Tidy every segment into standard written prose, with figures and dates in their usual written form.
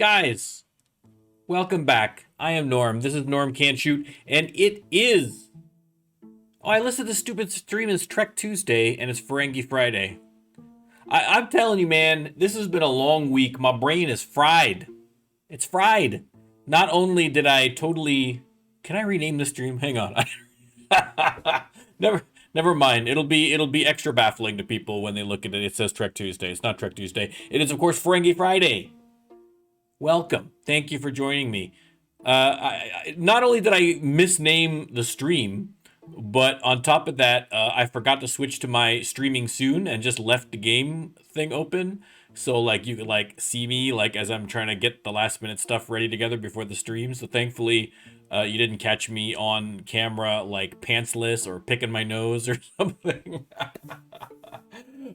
Guys, welcome back. I am Norm. This is Norm Can't Shoot, and it is. Oh, I listed the stupid stream as Trek Tuesday, and it's Ferengi Friday. I'm telling you, man, this has been a long week. My brain is fried. It's fried. Not only did I totally. Can I rename the stream? Hang on. never. Never mind. It'll be extra baffling to people when they look at it. It says Trek Tuesday. It's not Trek Tuesday. It is of course Ferengi Friday. Welcome. Thank you for joining me. Not only did I misname the stream, but on top of that, I forgot to switch to my streaming soon and just left the game thing open. So like you could like see me like as I'm trying to get the last minute stuff ready together before the stream. So thankfully, you didn't catch me on camera like pantsless or picking my nose or something.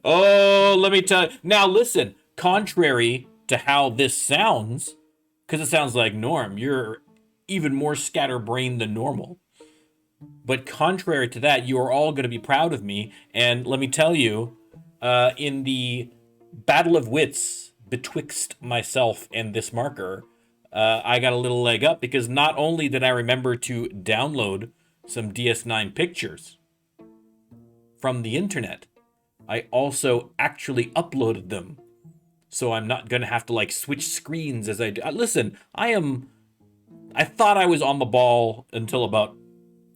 Oh, let me tell you. Now listen, contrary to how this sounds, because it sounds like Norm, you're even more scatterbrained than normal. But contrary to that, you are all going to be proud of me. And let me tell you, in the battle of wits betwixt myself and this marker, I got a little leg up because not only did I remember to download some DS9 pictures from the internet, I also actually uploaded them. So I'm not going to have to like switch screens as I do. Listen, I thought I was on the ball until about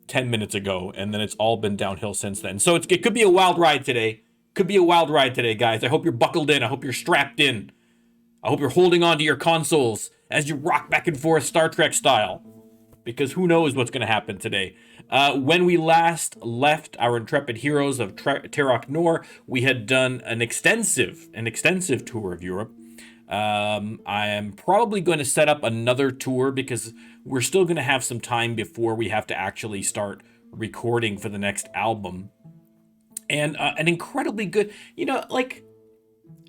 10 minutes ago, and then it's all been downhill since then. So it could be a wild ride today. Could be a wild ride today, guys. I hope you're buckled in. I hope you're strapped in. I hope you're holding on to your consoles as you rock back and forth Star Trek style. Because who knows what's going to happen today. When we last left our intrepid heroes of Terok Nor, we had done an extensive tour of Europe. I am probably going to set up another tour because we're still going to have some time before we have to actually start recording for the next album. And an incredibly good, like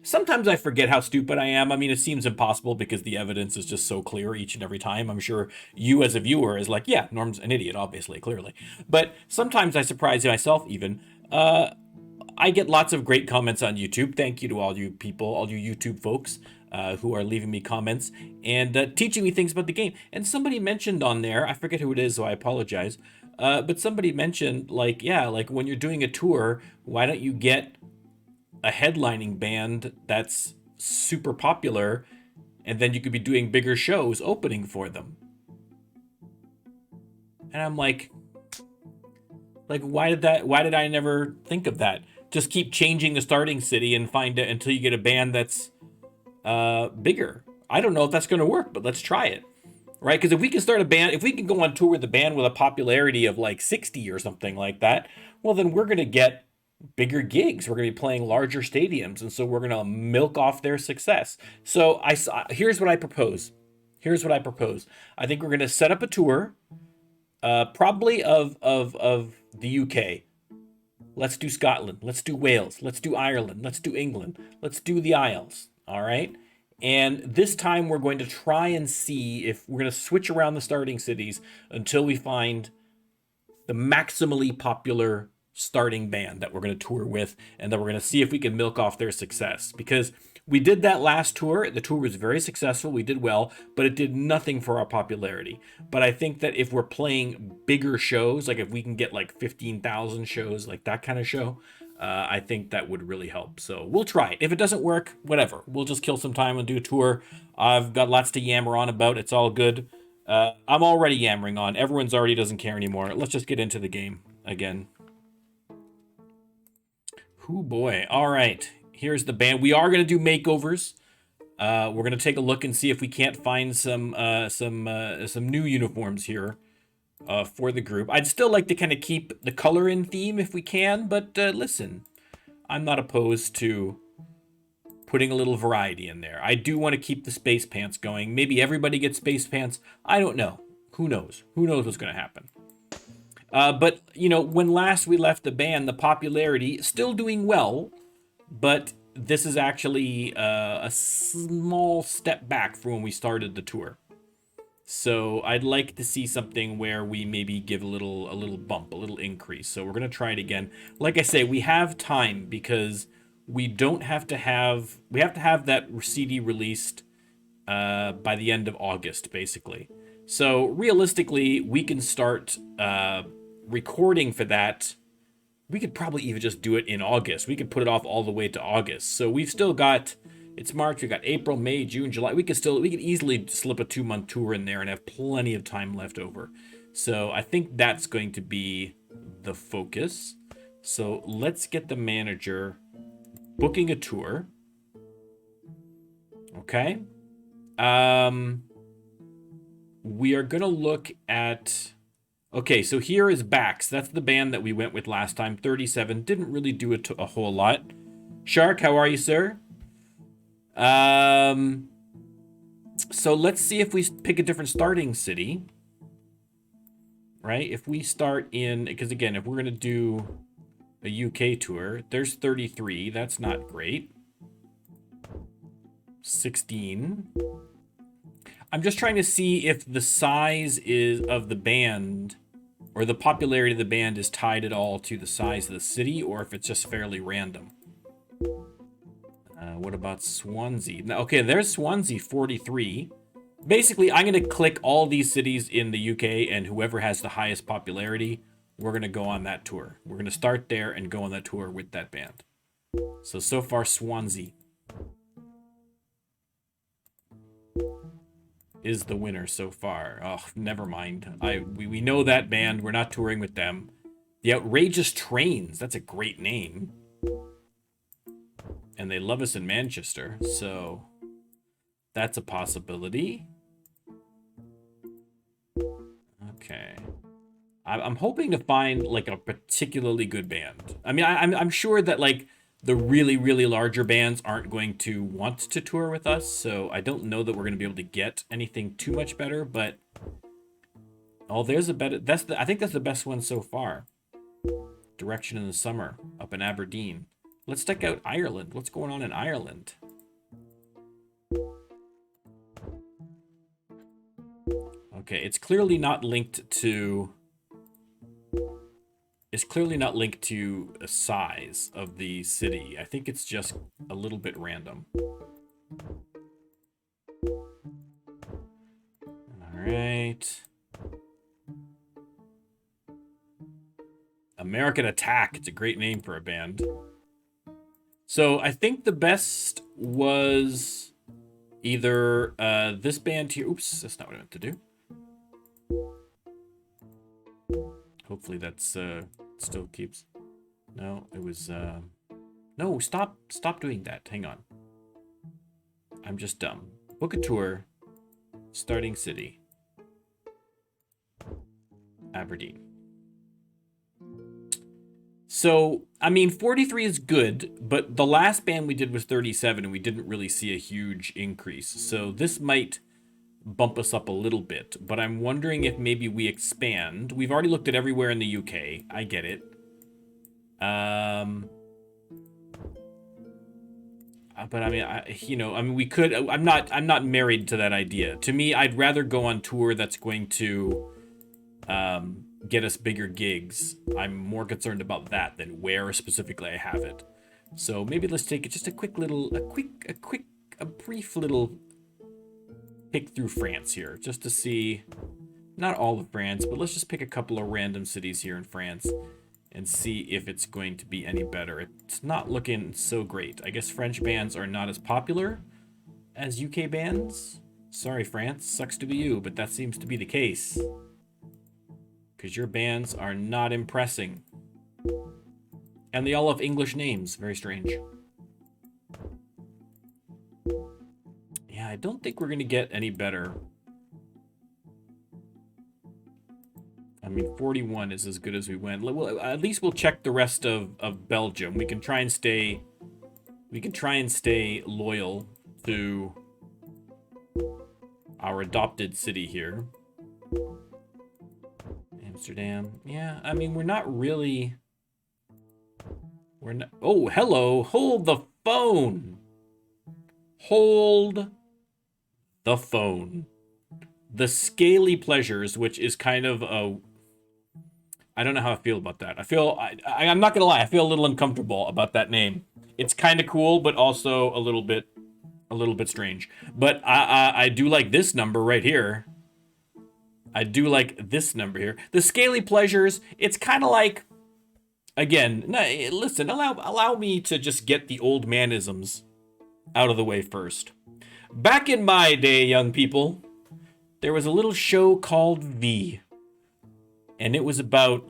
sometimes I forget how stupid I am. I mean, it seems impossible because the evidence is just so clear each and every time. I'm sure you as a viewer is like, yeah, Norm's an idiot, obviously, clearly. But sometimes I surprise myself even. I get lots of great comments on YouTube. Thank you to all you people, all you YouTube folks who are leaving me comments and teaching me things about the game. And somebody mentioned on there, I forget who it is, so I apologize. But somebody mentioned, like, yeah, like when you're doing a tour, why don't you get a headlining band that's super popular, and then you could be doing bigger shows opening for them. And I'm like why did I never think of that? Just keep changing the starting city and find it until you get a band that's bigger. I don't know if that's going to work, but let's try it. Right? Because if we can start a band, if we can go on tour with a band with a popularity of like 60 or something like that, well, then we're going to get bigger gigs. We're going to be playing larger stadiums, and so we're going to milk off their success. So here's what I propose. I think we're going to set up a tour, probably of the UK. Let's do Scotland. Let's do Wales. Let's do Ireland. Let's do England. Let's do the Isles. All right. And this time we're going to try and see if we're going to switch around the starting cities until we find the maximally popular starting band that we're going to tour with, and then we're going to see if we can milk off their success. Because we did that last tour. The tour was very successful. We did well, but it did nothing for our popularity. But I think that if we're playing bigger shows, like if we can get like 15,000 shows, like that kind of show, I think that would really help. So we'll try it. If it doesn't work, whatever. We'll just kill some time and do a tour. I've got lots to yammer on about. It's all good. I'm already yammering on. Everyone's already doesn't care anymore. Let's just get into the game again. Hoo boy. All right. Here's the band. We are going to do makeovers. We're going to take a look and see if we can't find some new uniforms here for the group. I'd still like to kind of keep the color in theme if we can, but listen, I'm not opposed to putting a little variety in there. I do want to keep the space pants going. Maybe everybody gets space pants. I don't know. Who knows? Who knows what's going to happen? But, when last we left the band, the popularity still doing well, but this is actually a small step back from when we started the tour. So I'd like to see something where we maybe give a little bump, a little increase. So we're going to try it again. Like I say, we have time because we have to have that CD released by the end of August, basically. So realistically, we can start recording for that. We could probably even just do it in August. We could put it off all the way to August. So we've still got, it's March, we got April, May, June, July. We could easily slip a 2-month tour in there and have plenty of time left over. So I think that's going to be the focus. So let's get the manager booking a tour. Okay. We are going to look at... Okay, so here is Bax. That's the band that we went with last time. 37. Didn't really do a whole lot. Shark, how are you, sir? So let's see if we pick a different starting city. Right? If we start in... Because again, if we're going to do a UK tour, there's 33. That's not great. 16. I'm just trying to see if the size of the band or the popularity of the band is tied at all to the size of the city, or if it's just fairly random. What about Swansea? Now, okay, there's Swansea, 43. Basically, I'm going to click all these cities in the UK, and whoever has the highest popularity, we're going to go on that tour. We're going to start there and go on that tour with that band. So far, Swansea is the winner so far. Oh, never mind. We know that band. We're not touring with them. The Outrageous Trains. That's a great name. And they love us in Manchester, so that's a possibility. Okay. I'm hoping to find like a particularly good band. I mean, I'm sure that like the really, really larger bands aren't going to want to tour with us, so I don't know that we're going to be able to get anything too much better, but... Oh, there's a better... I think that's the best one so far. Direction in the Summer, up in Aberdeen. Let's check out Ireland. What's going on in Ireland? Okay, it's clearly not linked to... It's clearly not linked to a size of the city. I think it's just a little bit random. All right. American Attack. It's a great name for a band. So I think the best was either this band here. Oops, that's not what I meant to do. Hopefully that's still keeps. No, it was no, stop doing that. Hang on. I'm just dumb. Book a tour. Starting city. Aberdeen. So, I mean, 43 is good, but the last band we did was 37 and we didn't really see a huge increase. So this might bump us up a little bit, but I'm wondering if maybe we expand. We've already looked at everywhere in the UK. I get it. But I mean, we could. I'm not married to that idea. To me, I'd rather go on tour that's going to get us bigger gigs. I'm more concerned about that than where specifically I have it. So maybe let's take just a brief little pick through France here, just to see, not all of France, but let's just pick a couple of random cities here in France and see if it's going to be any better. It's not looking so great. I guess French bands are not as popular as UK bands. Sorry, France, sucks to be you, but that seems to be the case. Because your bands are not impressing. And they all have English names. Very strange. Yeah, I don't think we're going to get any better. I mean, 41 is as good as we went. Well, at least we'll check the rest of Belgium. We can try and stay loyal to our adopted city here. Amsterdam. Yeah, I mean, we're not really... We're not... Oh, hello! Hold the phone! Hold the phone. The Scaly Pleasures, which is kind of a... I don't know how I feel about that. I'm not gonna lie, I feel a little uncomfortable about that name. It's kind of cool, but also a little bit a little bit strange. But I do like this number right here. I do like this number here. The scaly pleasures, it's kind of like, again, no, listen, allow me to just get the old manisms out of the way first. Back in my day, young people, there was a little show called V. And it was about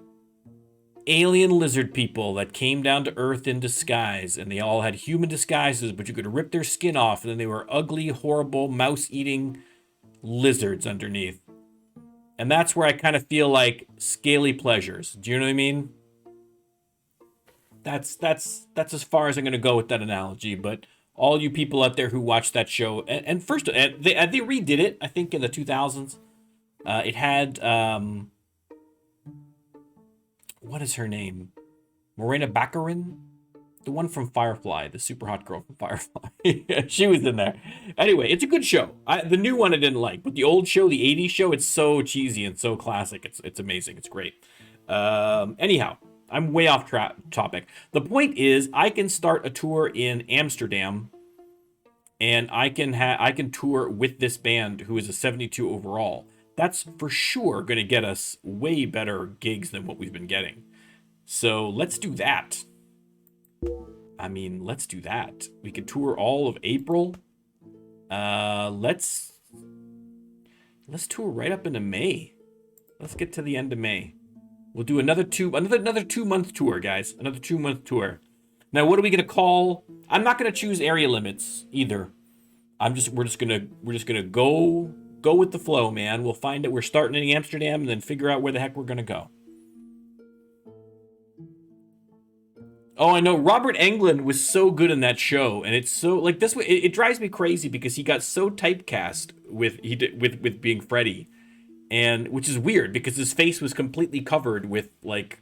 alien lizard people that came down to Earth in disguise. And they all had human disguises, but you could rip their skin off. And then they were ugly, horrible, mouse-eating lizards underneath. And that's where I kind of feel like scaly pleasures. Do you know what I mean? That's as far as I'm going to go with that analogy. But all you people out there who watched that show, and first, they redid it, I think, in the 2000s. It had, what is her name? Morena Baccarin? The one from Firefly, the super hot girl from Firefly. She was in there. Anyway, it's a good show. The new one I didn't like, but the old show, the 80s show, it's so cheesy and so classic. It's amazing. It's great. Anyhow, I'm way off topic. The point is, I can start a tour in Amsterdam, and I can tour with this band who is a 72 overall. That's for sure going to get us way better gigs than what we've been getting. So let's do that. I mean, let's do that. We could tour all of April. Let's tour right up into May. Let's get to the end of May. We'll do another 2-month tour, guys. Another 2-month tour. Now, what are we gonna call? I'm not gonna choose area limits either. We're just gonna go with the flow, man. We'll find it. We're starting in Amsterdam and then figure out where the heck we're gonna go. Oh, I know. Robert Englund was so good in that show, and it's so like this. It drives me crazy because he got so typecast with being Freddy, and which is weird because his face was completely covered with like,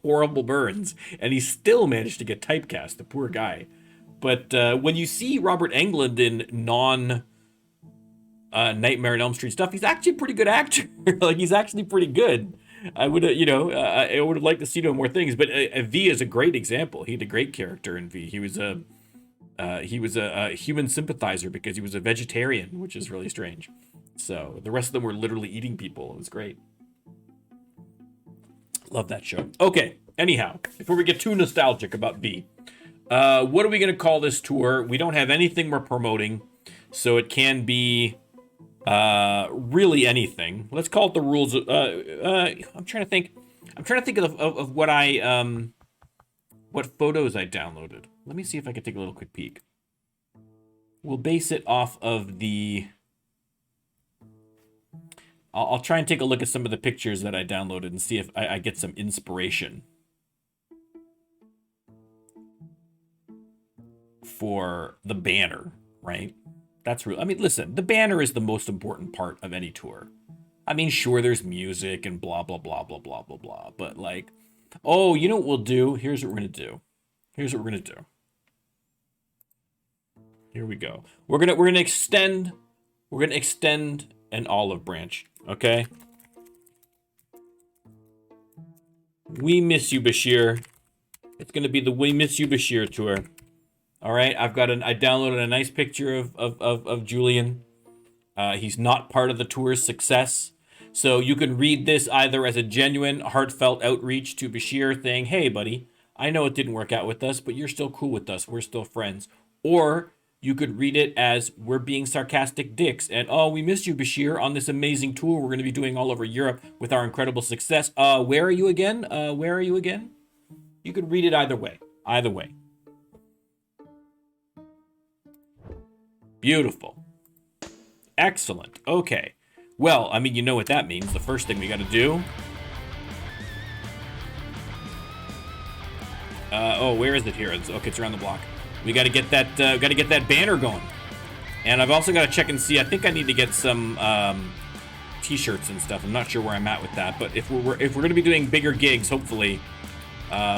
horrible burns, and he still managed to get typecast. The poor guy. But when you see Robert Englund in Nightmare on Elm Street stuff, he's actually a pretty good actor. Like he's actually pretty good. I would, I would have liked to see him more things, but V is a great example. He had a great character in V. He was a human sympathizer because he was a vegetarian, which is really strange. So the rest of them were literally eating people. It was great. Love that show. Okay. Anyhow, before we get too nostalgic about V, what are we gonna call this tour? We don't have anything we're promoting, so it can be. Really anything. Let's call it the rules. I'm trying to think of what what photos I downloaded. Let me see if I can take a little quick peek. We'll base it off of the. I'll try and take a look at some of the pictures that I downloaded and see if I get some inspiration for the banner, right? That's real. I mean, listen, the banner is the most important part of any tour. I mean, sure, there's music and blah, blah, blah, blah, blah, blah, blah. But like, oh, you know what we'll do? Here's what we're going to do. Here's what we're going to do. Here we go. We're going to extend an olive branch. Okay. We miss you, Bashir. It's going to be the We Miss You, Bashir tour. All right, I downloaded a nice picture of Julian. He's not part of the tour's success. So you can read this either as a genuine, heartfelt outreach to Bashir saying, hey, buddy, I know it didn't work out with us, but you're still cool with us. We're still friends. Or you could read it as we're being sarcastic dicks and, oh, we miss you, Bashir, on this amazing tour we're going to be doing all over Europe with our incredible success. Where are you again? Where are you again? You could read it either way. Either way. Beautiful. Excellent. Okay. Well, I mean, you know what that means. The first thing we got to do. Where is it here? Okay, it's around the block. We got to get that banner going. And I've also got to check and see. I think I need to get some t-shirts and stuff. I'm not sure where I'm at with that, but if we're going to be doing bigger gigs, hopefully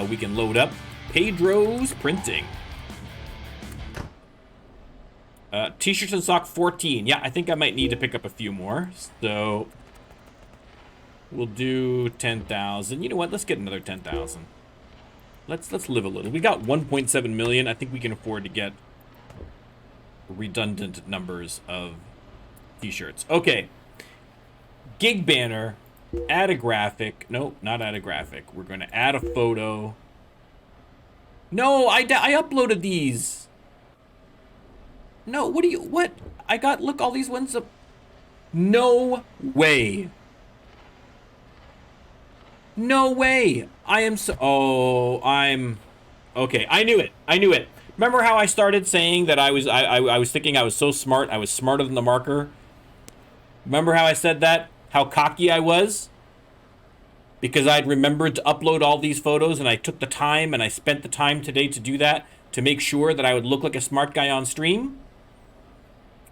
we can load up Pedro's Printing. T-shirts and sock 14. Yeah, I think I might need to pick up a few more. So we'll do 10,000. You know what? Let's get another 10,000. Let's live a little. We got 1.7 million. I think we can afford to get redundant numbers of t-shirts. Okay. Gig banner. Add a graphic. Nope, not add a graphic. We're going to add a photo. No, I uploaded these. No, what? I got, look, all these ones up. No way. No way. Okay, I knew it. I knew it. Remember how I started saying that I was thinking I was so smart, I was smarter than the marker? Remember how I said that? How cocky I was? Because I'd remembered to upload all these photos, and I took the time, and I spent the time today to do that, to make sure that I would look like a smart guy on stream?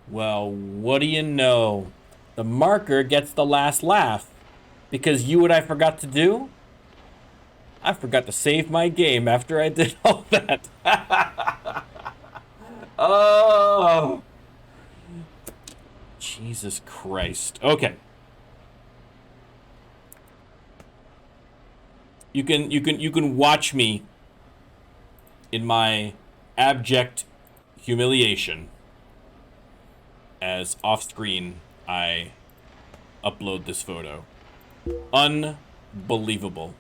Well, what do you know? The marker gets the last laugh. Because what I forgot to do? I forgot to save my game after I did all that. Oh, Jesus Christ. Okay. You can watch me in my abject humiliation as off screen I upload this photo. Unbelievable.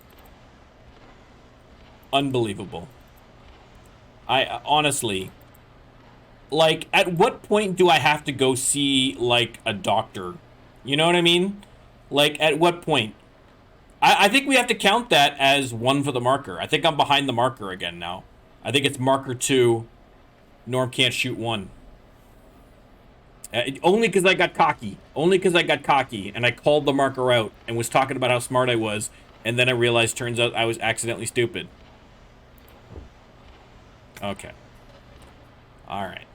Unbelievable. I honestly, like, at what point do I have to go see, like, a doctor? You know what I mean? Like, at what point? I think we have to count that as one for the marker. I think I'm behind the marker again now. I think it's marker 2. Norm can't shoot 1. Only because I got cocky. Only because I got cocky and I called the marker out and was talking about how smart I was. And then I realized, turns out I was accidentally stupid. Okay. Alright.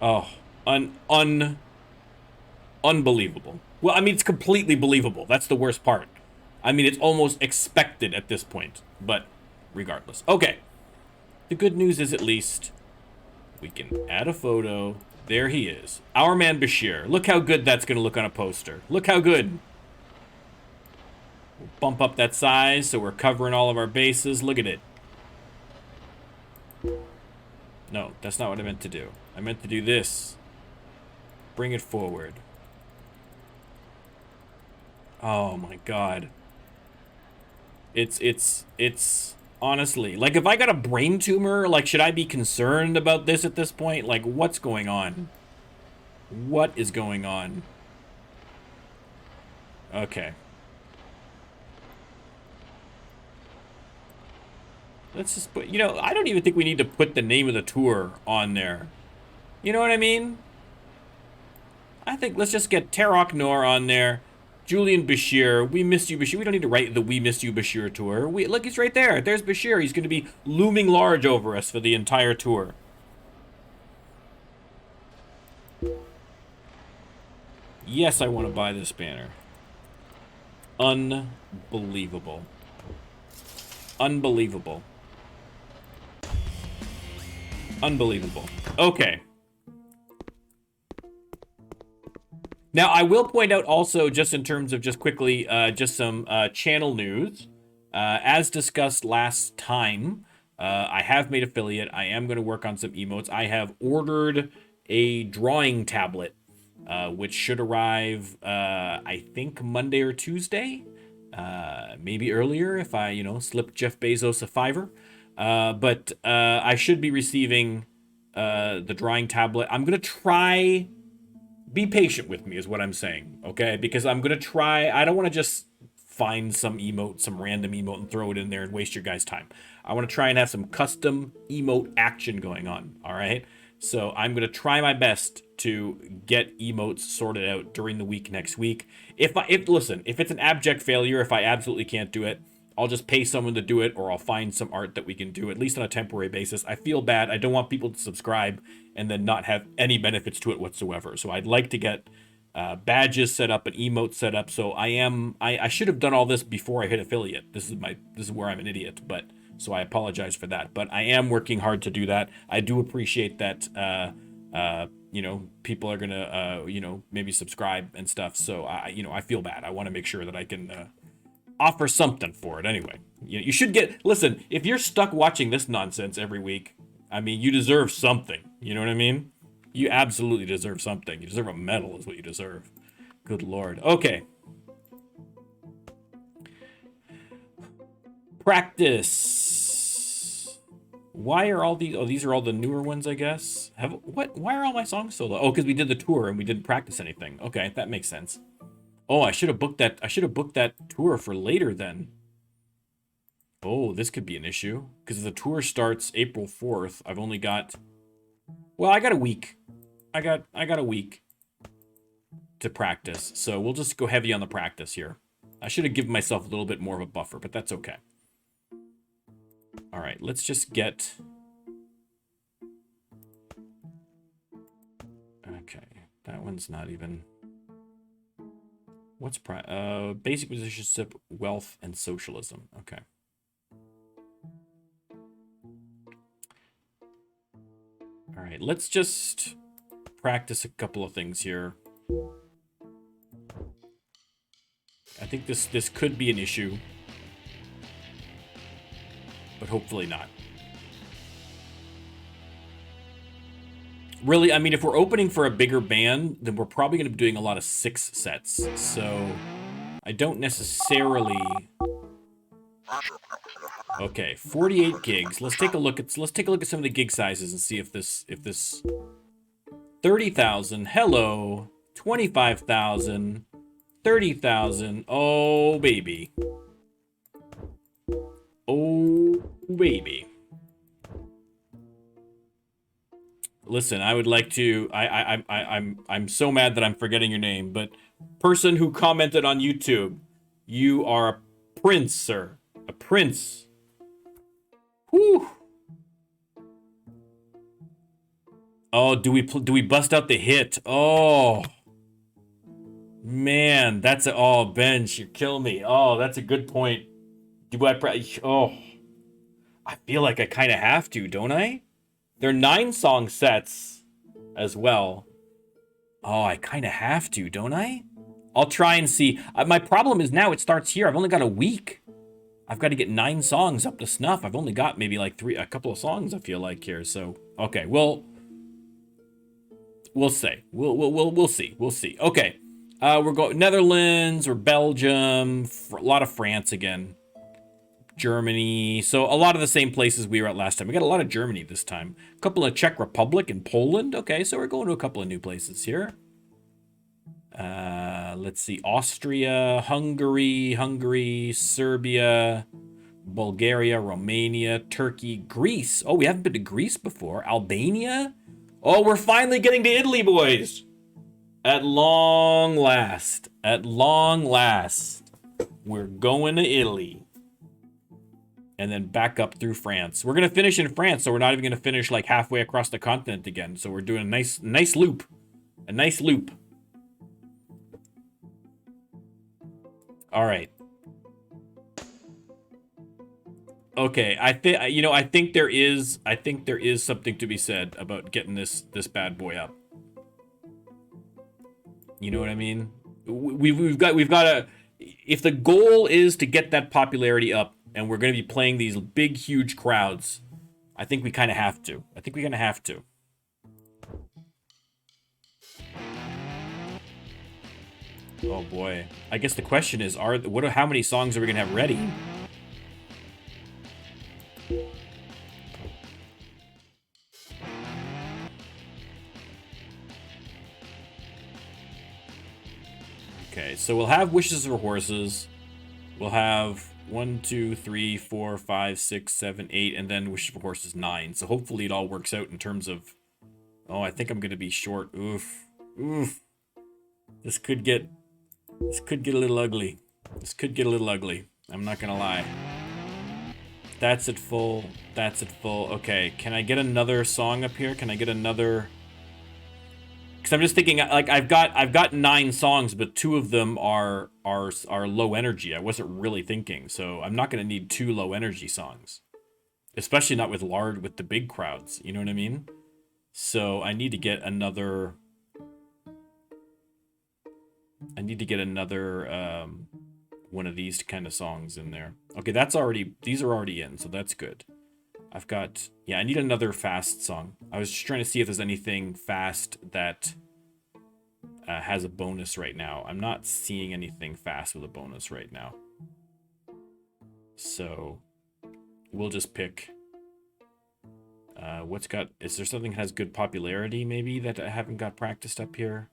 Oh. Unbelievable. Well, I mean, it's completely believable. That's the worst part. I mean, it's almost expected at this point. But regardless. Okay. The good news is, at least, we can add a photo. There he is. Our man Bashir. Look how good that's going to look on a poster. Look how good. We'll bump up that size so we're covering all of our bases. Look at it. No, that's not what I meant to do. I meant to do this. Bring it forward. Oh my god. It's honestly, like, if I got a brain tumor, like, should I be concerned about this at this point? Like, what's going on? What is going on? Okay. Let's just put, you know, I don't even think we need to put the name of the tour on there. You know what I mean? I think let's just get Tarok Noor on there. Julian Bashir, we missed you, Bashir. We don't need to write the We Missed You Bashir tour. Look, he's right there. There's Bashir. He's going to be looming large over us for the entire tour. Yes, I want to buy this banner. Unbelievable. Unbelievable. Unbelievable. Okay. Now, I will point out also, just in terms of just quickly, just some channel news. As discussed last time, I have made affiliate. I am going to work on some emotes. I have ordered a drawing tablet, which should arrive, I think, Monday or Tuesday. Maybe earlier if I, slip Jeff Bezos a $5. But I should be receiving the drawing tablet. I'm going to try... Be patient with me is what I'm saying, okay? Because I'm going to try... I don't want to just find some emote, some random emote, and throw it in there and waste your guys' time. I want to try and have some custom emote action going on, all right? So I'm going to try my best to get emotes sorted out during the week next week. Listen, if it's an abject failure, if I absolutely can't do it, I'll just pay someone to do it, or I'll find some art that we can do, at least on a temporary basis. I feel bad. I don't want people to subscribe and then not have any benefits to it whatsoever. So I'd like to get badges set up and emotes set up. So I should have done all this before I hit affiliate. This is where I'm an idiot, but so I apologize for that. But I am working hard to do that. I do appreciate that people are gonna maybe subscribe and stuff. So I feel bad. I want to make sure that I can offer something for it anyway. You should listen, if you're stuck watching this nonsense every week, I mean, you deserve something. You know what I mean? You absolutely deserve something. You deserve a medal is what you deserve. Good lord. Okay. Practice. Why are all these? Oh, these are all the newer ones, I guess. What? Why are all my songs so low? Oh, because we did the tour and we didn't practice anything. Okay, that makes sense. Oh, I should have booked that. I should have booked that tour for later then. Oh, this could be an issue because the tour starts April 4th. I've only got. Well, I got a week. I got a week to practice, so we'll just go heavy on the practice here. I should have given myself a little bit more of a buffer, but that's okay. All right, let's just get. Okay, that one's not even. What's basic musicianship, wealth, and socialism. Okay. All right, let's just practice a couple of things here. I think this could be an issue, but hopefully not. Really, I mean, if we're opening for a bigger band, then we're probably going to be doing a lot of 6 sets. So I don't necessarily. Okay, 48 gigs. Let's take a look at some of the gig sizes and see if this 30,000. Hello. 25,000. 30,000. Oh baby. Oh baby. Listen, I would like to. I'm so mad that I'm forgetting your name, but person who commented on YouTube, you are a prince, sir. A prince. Whew. Oh, do we bust out the hit? Oh, man, that's a. Oh, Bench, you're killing me. Oh, that's a good point. Do I? Oh, I feel like I kind of have to, don't I? They're 9-song sets as well. Oh, I kind of have to, don't I? I'll try and see. My problem is now it starts here. I've only got a week. I've got to get 9 songs up to snuff. I've only got maybe like a couple of songs, I feel like, here. So, okay, we'll see. We'll see. We'll see. Okay. We're going Netherlands or Belgium, a lot of France again. Germany. So a lot of the same places we were at last time. We got a lot of Germany this time. A couple of Czech Republic and Poland. Okay, so we're going to a couple of new places here. Let's see. Austria, Hungary, Serbia, Bulgaria, Romania, Turkey, Greece. Oh, we haven't been to Greece before. Albania. Oh, we're finally getting to Italy, boys. At long last. At long last. We're going to Italy. And then back up through France. We're going to finish in France, so we're not even going to finish like halfway across the continent again. So we're doing a nice loop. A nice loop. All right. Okay, I think there is something to be said about getting this bad boy up. You know what I mean? We've got to, if the goal is to get that popularity up and we're going to be playing these big huge crowds, I think we kind of have to. I think we're going to have to. Oh boy. I guess the question is how many songs are we going to have ready? Okay, so we'll have Wishes for Horses. We'll have 1, 2, 3, 4, 5, 6, 7, 8, and then Wishes for Horses 9. So hopefully it all works out in terms of. Oh, I think I'm gonna be short. Oof. Oof. This could get a little ugly. This could get a little ugly. I'm not gonna lie. That's at full. That's at full. Okay, can I get another song up here? Can I get another? Because I'm just thinking, like I've got 9 songs, but 2 of them are low energy. I wasn't really thinking, so I'm not gonna need 2 low energy songs, especially not with the big crowds. You know what I mean? So I need to get another. One of these kind of songs in there. Okay, these are already in, so that's good. I've got... Yeah, I need another fast song. I was just trying to see if there's anything fast that has a bonus right now. I'm not seeing anything fast with a bonus right now. So we'll just pick... what's got... Is there something that has good popularity, maybe, that I haven't got practiced up here?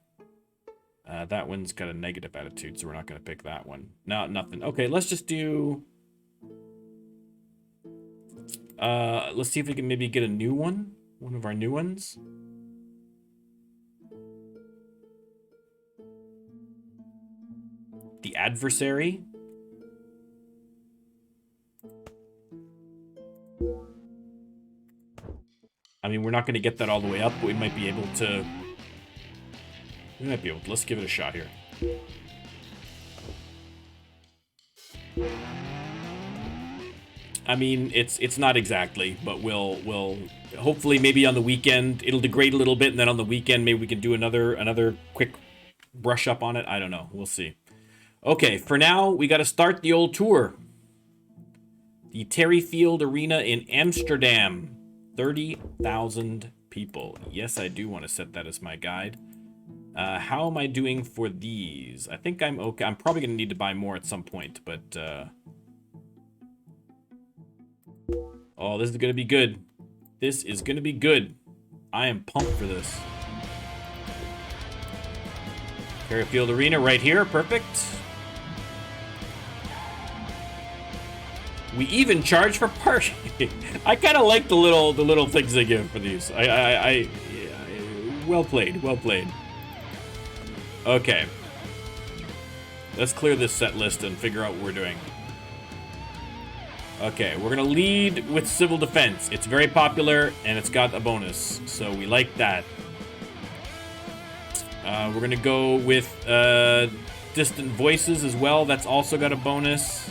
That one's got a negative attitude, so we're not going to pick that one. No, nothing. Okay, let's just do... let's see if we can maybe get a new one. One of our new ones. The Adversary. I mean, we're not going to get that all the way up, but we might be able to... Let's give it a shot here. I mean, it's not exactly, but we'll hopefully maybe on the weekend it'll degrade a little bit, and then on the weekend maybe we can do another quick brush up on it. I don't know. We'll see. Okay, for now we got to start the old tour. The Terry Field Arena in Amsterdam, 30,000 people. Yes, I do want to set that as my guide. How am I doing for these? I think I'm okay. I'm probably gonna need to buy more at some point, but oh, this is gonna be good. This is gonna be good. I am pumped for this. Terry Field Arena right here, perfect. We even charge for parking. I kind of like the little things they give for these. Yeah, well played, well played. Okay. Let's clear this set list and figure out what we're doing. Okay, we're gonna lead with Civil Defense. It's very popular and it's got a bonus, so we like that. We're gonna go with Distant Voices as well. That's also got a bonus.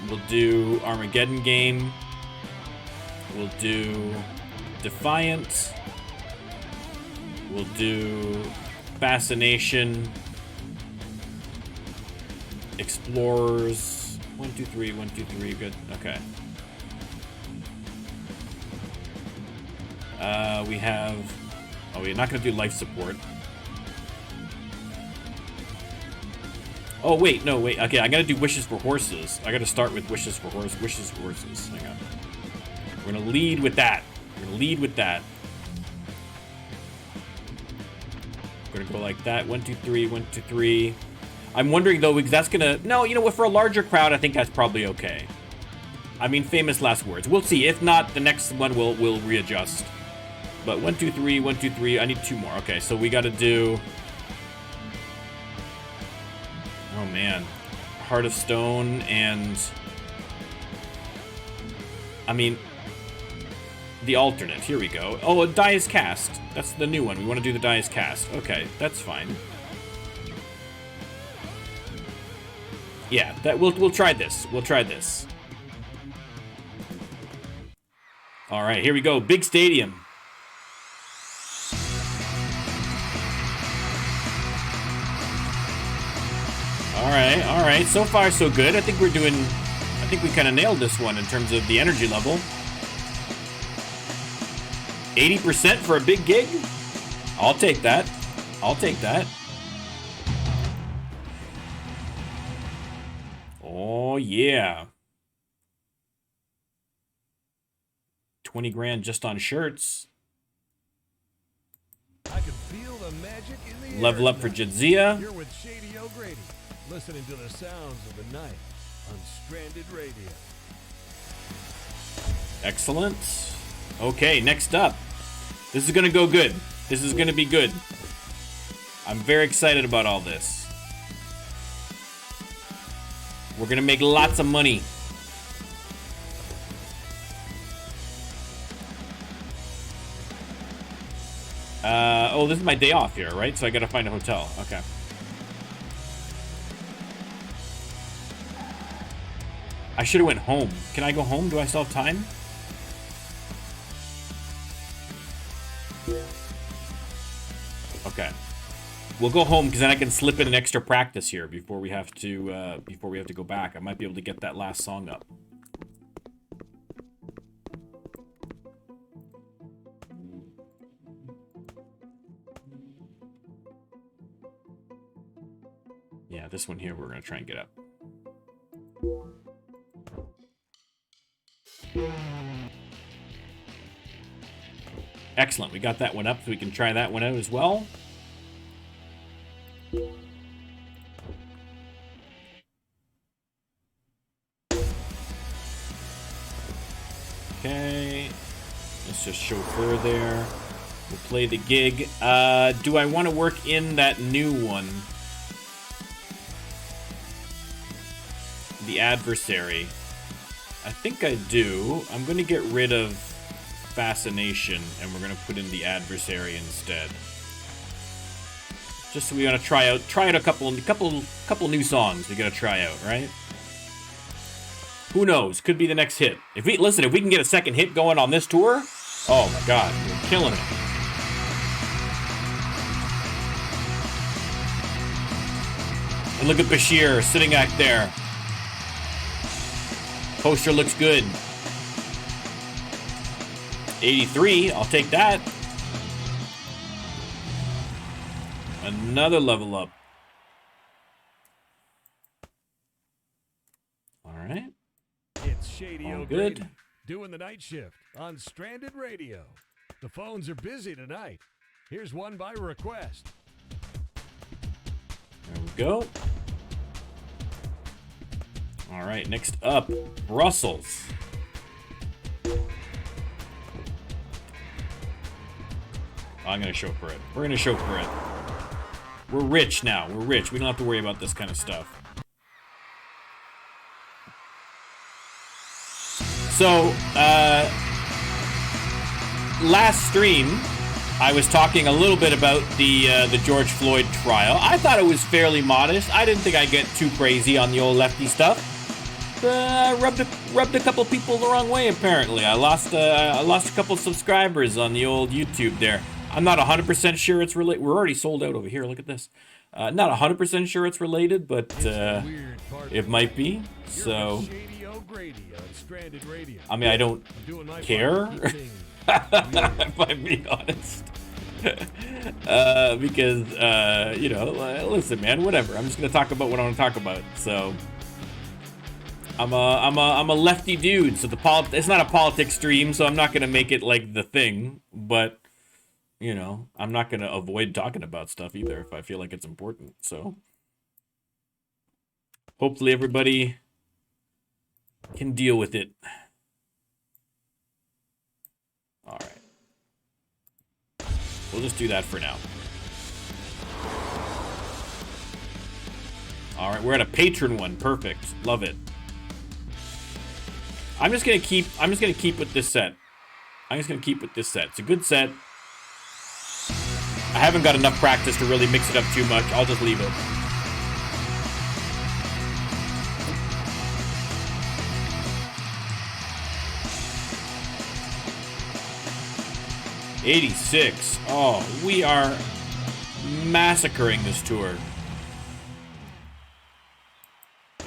We'll do Armageddon Game. We'll do Defiant. We'll do Fascination. Explorers. 1, 2, 3, 1, 2, 3. Good. Okay. We have... Oh, we're not going to do life support. Oh, wait. No, wait. Okay, I got to do Wishes for Horses. I got to start with Wishes for Horses. Wishes for Horses. Hang on. We're going to lead with that. We're going to lead with that. We're going to go like that. 1, 2, 3, 1, 2, 3. I'm wondering, though, because that's going to... No, you know what? For a larger crowd, I think that's probably okay. I mean, famous last words. We'll see. If not, the next one we'll readjust. But 1, 2, 3, 1, 2, 3. I need 2 more. Okay, so we got to do... Oh, man. Heart of Stone and... I mean... The alternate. Here we go. Oh, a Die is Cast. That's the new one. We want to do the Die is Cast. Okay, that's fine. Yeah, that we'll try this. We'll try this. All right, here we go. Big stadium. All right. So far, so good. I think we kind of nailed this one in terms of the energy level. 80% for a big gig? I'll take that. I'll take that. Oh, yeah. 20 grand just on shirts. I can feel the magic in the Level air up for tonight. Jadzia. You're with Shady O'Grady, listening to the sounds of the night on Stranded Radio. Excellent. Okay, next up. This is going to go good. This is going to be good. I'm very excited about all this. We're going to make lots of money. Oh, this is my day off here, right? So I got to find a hotel. Okay. I should have went home. Can I go home? Do I still have time? Okay. We'll go home because then I can slip in an extra practice here before we have to go back. I might be able to get that last song up. Yeah, this one here we're gonna try and get up. Excellent, we got that one up, so we can try that one out as well. Okay, let's just chauffeur there. We'll play the gig. Do I want to work in that new one? The adversary. I think I do. I'm going to get rid of fascination, and we're going to put in the adversary instead. Just so we want to try out a couple new songs we got to try out, right? Who knows? Could be the next hit. If we can get a second hit going on this tour, oh my God, we're killing it. And look at Bashir sitting back there. Poster looks good. 83, I'll take that. Another level up. All right. It's Shady All O'Grady good. doing the night shift on Stranded Radio. The phones are busy tonight. Here's one by request. There we go. All right, next up, Brussels. I'm gonna chauffeur it. We're gonna chauffeur it. We're rich now. We're rich. We don't have to worry about this kind of stuff. So, last stream, I was talking a little bit about the George Floyd trial. I thought it was fairly modest. I didn't think I'd get too crazy on the old lefty stuff. Rubbed a couple people the wrong way. Apparently, I lost a couple subscribers on the old YouTube there. I'm not 100% sure it's related. We're already sold out over here. Look at this. Not 100% sure it's related, but it might be. So, I mean, I don't care. If I'm being honest. Because you know, listen, man, whatever. I'm just gonna talk about what I want to talk about. So. I'm a lefty dude, so it's not a politics stream, so I'm not gonna make it like the thing, but you know, I'm not gonna avoid talking about stuff either if I feel like it's important. So hopefully everybody can deal with it. All right, we'll just do that for now. All right, we're at a patron one. Perfect, love it. I'm just gonna keep with this set. It's a good set. I haven't got enough practice to really mix it up too much. I'll just leave it. '86. Oh, we are massacring this tour.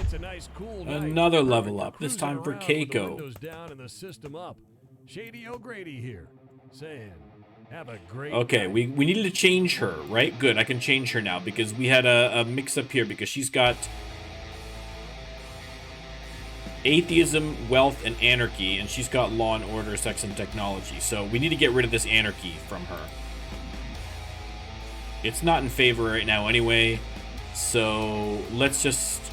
It's a nice, cool night. Another level up. This time for Keiko. Windows down and the system up. Shady O'Grady here, saying, have a great Okay, night. we needed to change her, right? Good, I can change her now because we had a mix-up here because she's got atheism, wealth, and anarchy, and she's got law and order, sex, and technology. So we need to get rid of this anarchy from her. It's not in favor right now anyway, so let's just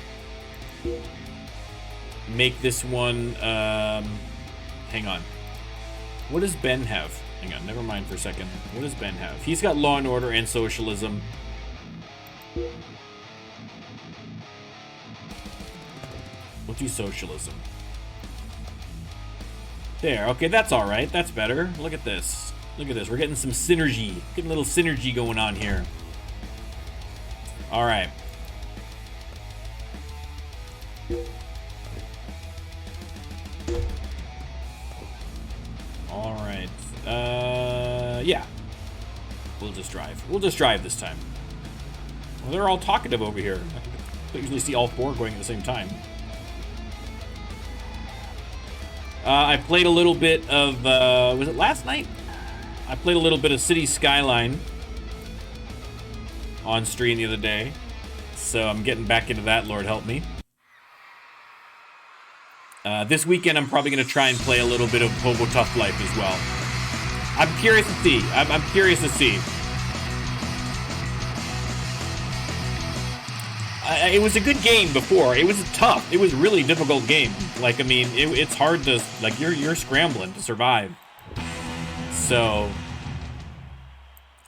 make this one, hang on. What does Ben have? Hang on, never mind for a second. What does Ben have? He's got law and order and socialism. We'll do socialism. There, okay, that's all right. That's better. Look at this. Look at this. We're getting some synergy. Getting a little synergy going on here. All right. All right. Yeah. We'll just drive. We'll just drive this time. Well, they're all talkative over here. I usually see all 4 going at the same time. I played a little bit of, was it last night? I played a little bit of City Skyline on stream the other day. So I'm getting back into that, Lord help me. This weekend, I'm probably going to try and play a little bit of Hobo Tough Life as well. I'm curious to see. I'm curious to see. It was a good game before. It was tough. It was a really difficult game. Like, I mean, it's hard to, like, you're scrambling to survive. So,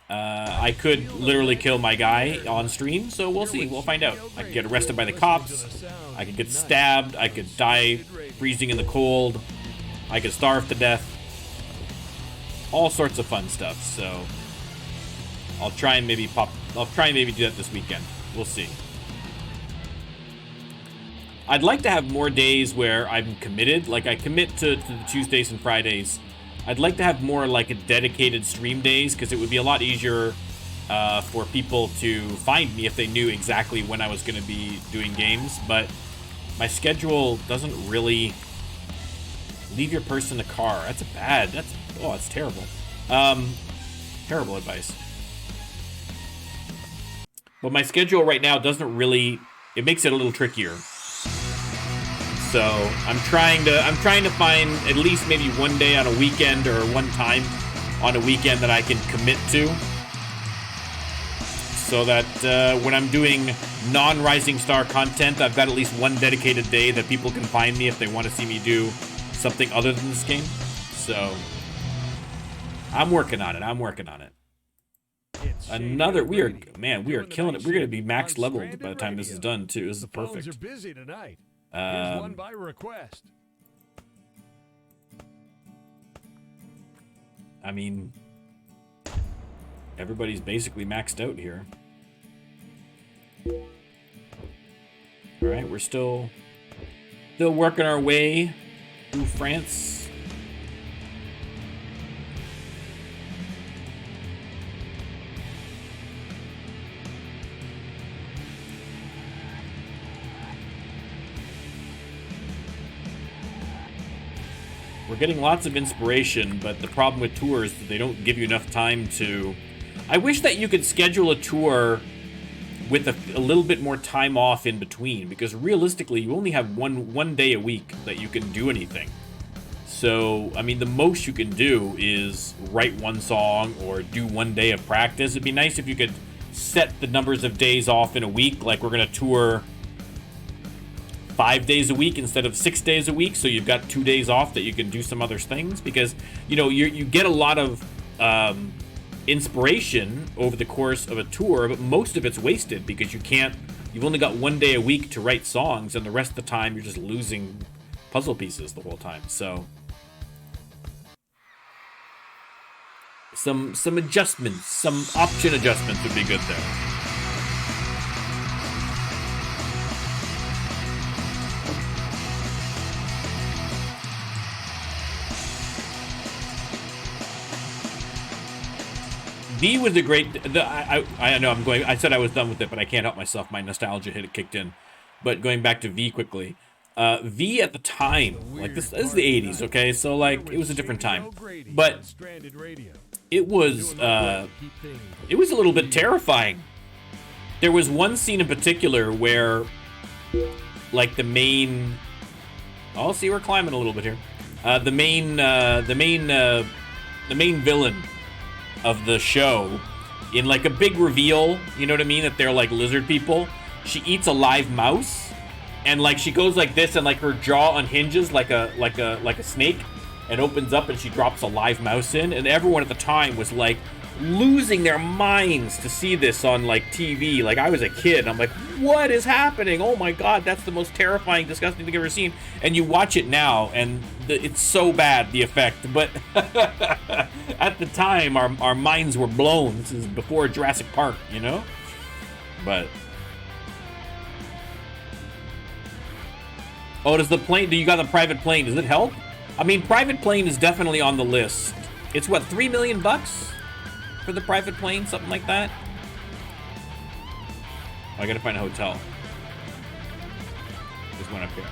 I could literally kill my guy on stream, so we'll see. We'll find out. I could get arrested by the cops. I could get stabbed. I could die freezing in the cold. I could starve to death. All sorts of fun stuff, so I'll try and maybe do that this weekend. We'll see. I'd like to have more days where I'm committed. Like, I commit to the Tuesdays and Fridays. I'd like to have more, like, a dedicated stream days, because it would be a lot easier for people to find me if they knew exactly when I was going to be doing games. But my schedule doesn't really... Leave your purse in the car. That's terrible. Terrible advice. But my schedule right now doesn't really... It makes it a little trickier. So I'm trying to find at least maybe one day on a weekend or one time on a weekend that I can commit to, so that when I'm doing non-Rising Star content, I've got at least one dedicated day that people can find me if they want to see me do something other than this game. So I'm working on it. We are killing it. We're gonna be max leveled by the time this is done too. This is perfect. Here's one by request. I mean, everybody's basically maxed out here. All right, we're still working our way through France. We're getting lots of inspiration, but the problem with tours is that they don't give you enough time to... I wish that you could schedule a tour with a little bit more time off in between, because realistically, you only have one day a week that you can do anything. So, I mean, the most you can do is write one song or do one day of practice. It'd be nice if you could set the numbers of days off in a week, like we're going to tour 5 days a week instead of 6 days a week, so you've got 2 days off that you can do some other things, because you know you get a lot of inspiration over the course of a tour, but most of it's wasted because you've only got 1 day a week to write songs, and the rest of the time you're just losing puzzle pieces the whole time. So some adjustments, some option adjustments would be good there. V was a great... I know I'm going... I said I was done with it, but I can't help myself. My nostalgia kicked in. But going back to V quickly. V at the time, like this is the 80s, okay? So, like, it was a different time. But it was a little bit terrifying. There was one scene in particular where, like, the main... Oh, see, we're climbing a little bit here. The main villain of the show, in like a big reveal, you know what I mean, that they're like lizard people, she eats a live mouse, and like she goes like this, and like her jaw unhinges like a snake and opens up, and she drops a live mouse in, and everyone at the time was like losing their minds to see this on like TV. Like, I was a kid and I'm like, what is happening? Oh my god, that's the most terrifying, disgusting thing I've ever seen. And you watch it now and it's so bad, the effect, but at the time our minds were blown. This is before Jurassic Park, you know? But oh, do you got the private plane? Does it help? I mean, private plane is definitely on the list. It's what, $3 million for the private plane, something like that. I gotta find a hotel. There's one up here.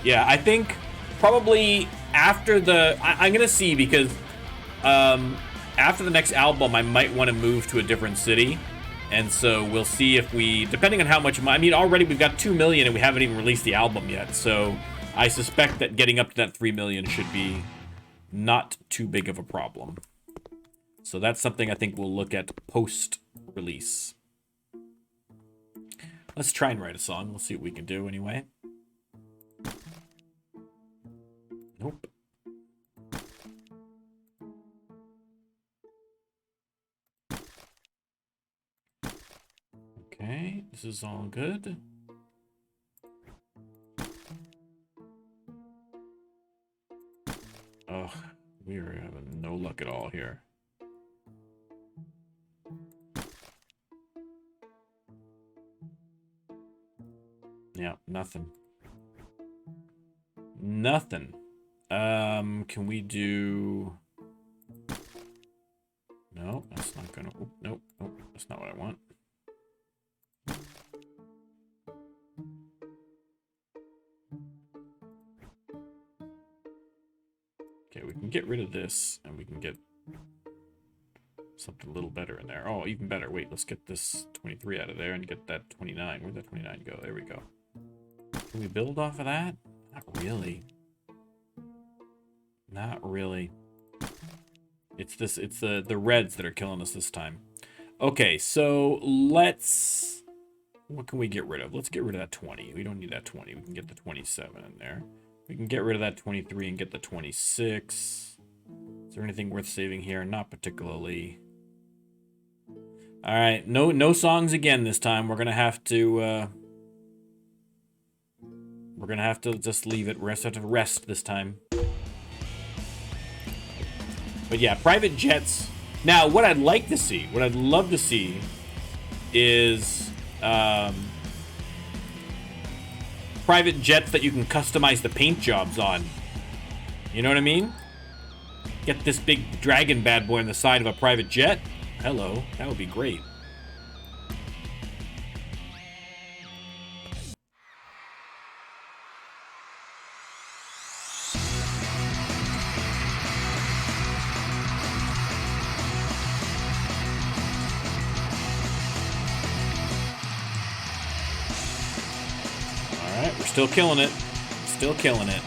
Yeah, I think probably after the... I'm gonna see, because after the next album, I might want to move to a different city. And so we'll see if we... Depending on how much... I mean, already we've got 2 million and we haven't even released the album yet. So I suspect that getting up to that 3 million should be not too big of a problem. So that's something I think we'll look at post-release. Let's try and write a song. We'll see what we can do anyway. Nope. Okay, this is all good. Oh, we are having no luck at all here. Yeah, nothing. Nothing. Can we do... No, that's not gonna... Nope, nope, nope, that's not what I want. Okay, we can get rid of this, and we can get something a little better in there. Oh, even better. Wait, let's get this 23 out of there and get that 29. Where'd that 29 go? There we go. Can we build off of that? Not really. Not really. It's the reds that are killing us this time. Okay, so let's... What can we get rid of? Let's get rid of that 20. We don't need that 20. We can get the 27 in there. We can get rid of that 23 and get the 26. Is there anything worth saving here? Not particularly. All right, no songs again this time. We're gonna have to just leave it. We're gonna have to rest this time. But yeah, private jets. Now, what I'd like to see, what I'd love to see, is private jets that you can customize the paint jobs on. You know what I mean? Get this big dragon bad boy on the side of a private jet. Hello, that would be great. Alright, we're still killing it. Still killing it.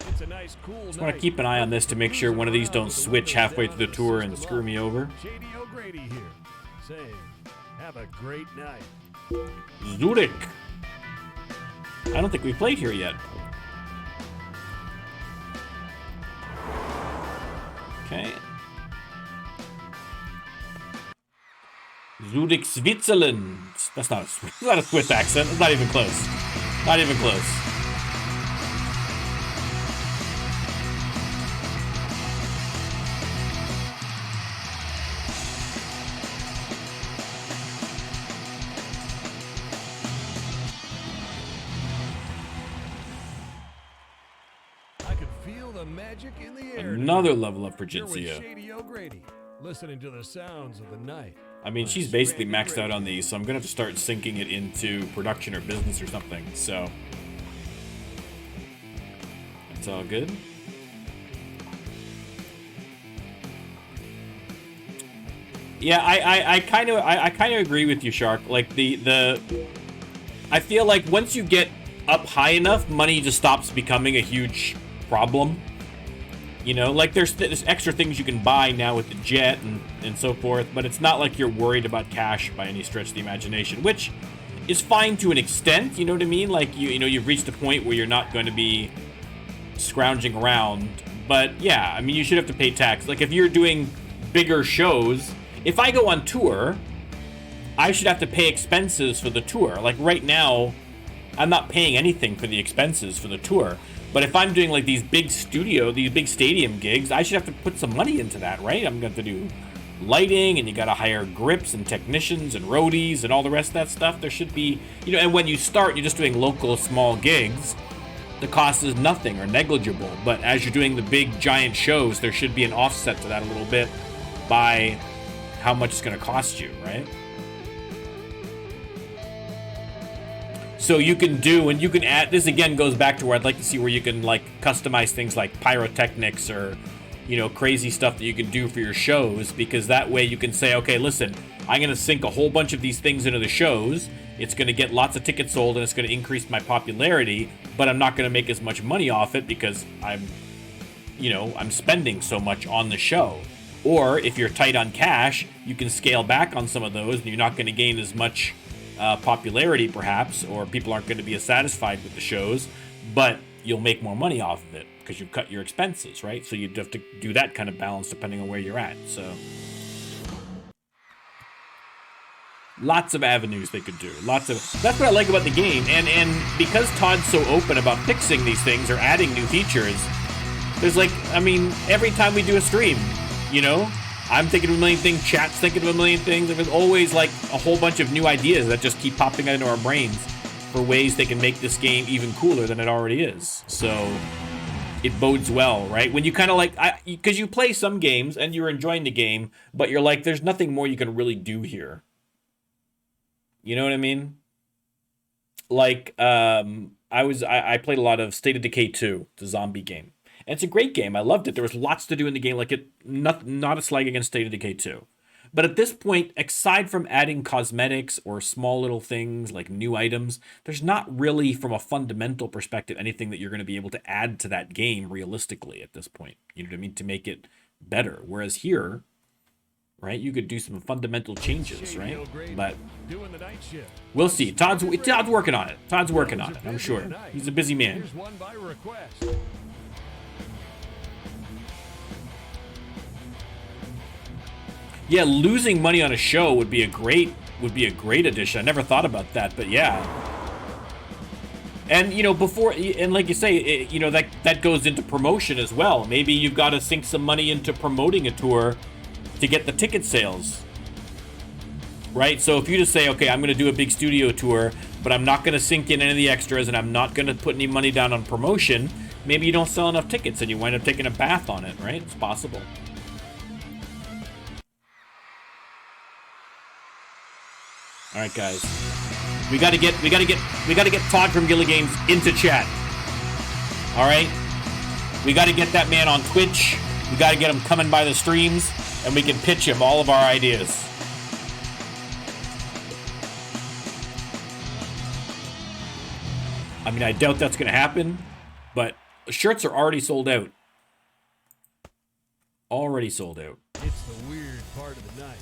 It's a nice, cool Just want to keep an eye on this to make sure one of these don't switch halfway through the tour and screw me over. Shady O'Grady here, saying, have a great night. Zurich. I don't think we played here yet. Okay. Zurich, Switzerland. That's not a Swiss accent. It's not even close. Not even close. I could feel the magic in the air. Another level up for Here with Jitsia. Shady O'Grady, listening to the sounds of the night. I mean, she's basically maxed out on these, so I'm gonna have to start syncing it into production or business or something. So it's all good. Yeah, I kind of agree with you, Shark. Like I feel like once you get up high enough, money just stops becoming a huge problem. You know, like there's extra things you can buy now with the jet and so forth, but it's not like you're worried about cash by any stretch of the imagination, which is fine to an extent. You know what I mean? Like you've reached a point where you're not going to be scrounging around. But yeah, I mean, you should have to pay tax. Like if you're doing bigger shows, if I go on tour, I should have to pay expenses for the tour. Like right now, I'm not paying anything for the expenses for the tour. But if I'm doing like these big stadium gigs, I should have to put some money into that, right? I'm going to do lighting, and you got to hire grips and technicians and roadies and all the rest of that stuff. There should be, and when you start, you're just doing local small gigs. the cost is nothing or negligible. But as you're doing the big giant shows, there should be an offset to that a little bit by how much it's going to cost you, right? So you can do, and you can add, this again goes back to where I'd like to see where you can like customize things like pyrotechnics or, you know, crazy stuff that you can do for your shows, because that way you can say, okay, listen, I'm going to sink a whole bunch of these things into the shows. It's going to get lots of tickets sold and it's going to increase my popularity, but I'm not going to make as much money off it because I'm spending so much on the show. Or if you're tight on cash, you can scale back on some of those and you're not going to gain as much popularity perhaps, or people aren't going to be as satisfied with the shows, but you'll make more money off of it because you've cut your expenses, right? So you'd have to do that kind of balance depending on where you're at. So lots of avenues they could do. That's what I like about the game. And because Todd's so open about fixing these things or adding new features, there's like, I mean, every time we do a stream, you know, I'm thinking of a million things, chat's thinking of a million things. There's always like a whole bunch of new ideas that just keep popping into our brains for ways they can make this game even cooler than it already is. So it bodes well, right? When you kind of like, because you play some games and you're enjoying the game, but you're like, there's nothing more you can really do here. You know what I mean? Like, I played a lot of State of Decay 2, the zombie game. And it's a great game. I loved it. There was lots to do in the game. Like, not a slag against State of Decay 2. But at this point, aside from adding cosmetics or small little things like new items, there's not really, from a fundamental perspective, anything that you're going to be able to add to that game realistically at this point. You know what I mean? To make it better. Whereas here, right, you could do some fundamental changes, right? But we'll see. Todd's working on it. Todd's working on it, I'm sure. He's a busy man. Here's one by request. Yeah, losing money on a show would be a great addition. I never thought about that, but yeah. And, you know, and like you say, you know, that goes into promotion as well. Maybe you've got to sink some money into promoting a tour to get the ticket sales, right? So if you just say, okay, I'm going to do a big studio tour, but I'm not going to sink in any of the extras and I'm not going to put any money down on promotion, maybe you don't sell enough tickets and you wind up taking a bath on it, right? It's possible. All right, guys, we got to get Todd from Gilla Games into chat. All right, we got to get that man on Twitch. We got to get him coming by the streams, and we can pitch him all of our ideas. I mean, I doubt that's going to happen, but shirts are already sold out. Already sold out. It's the weird part of the night.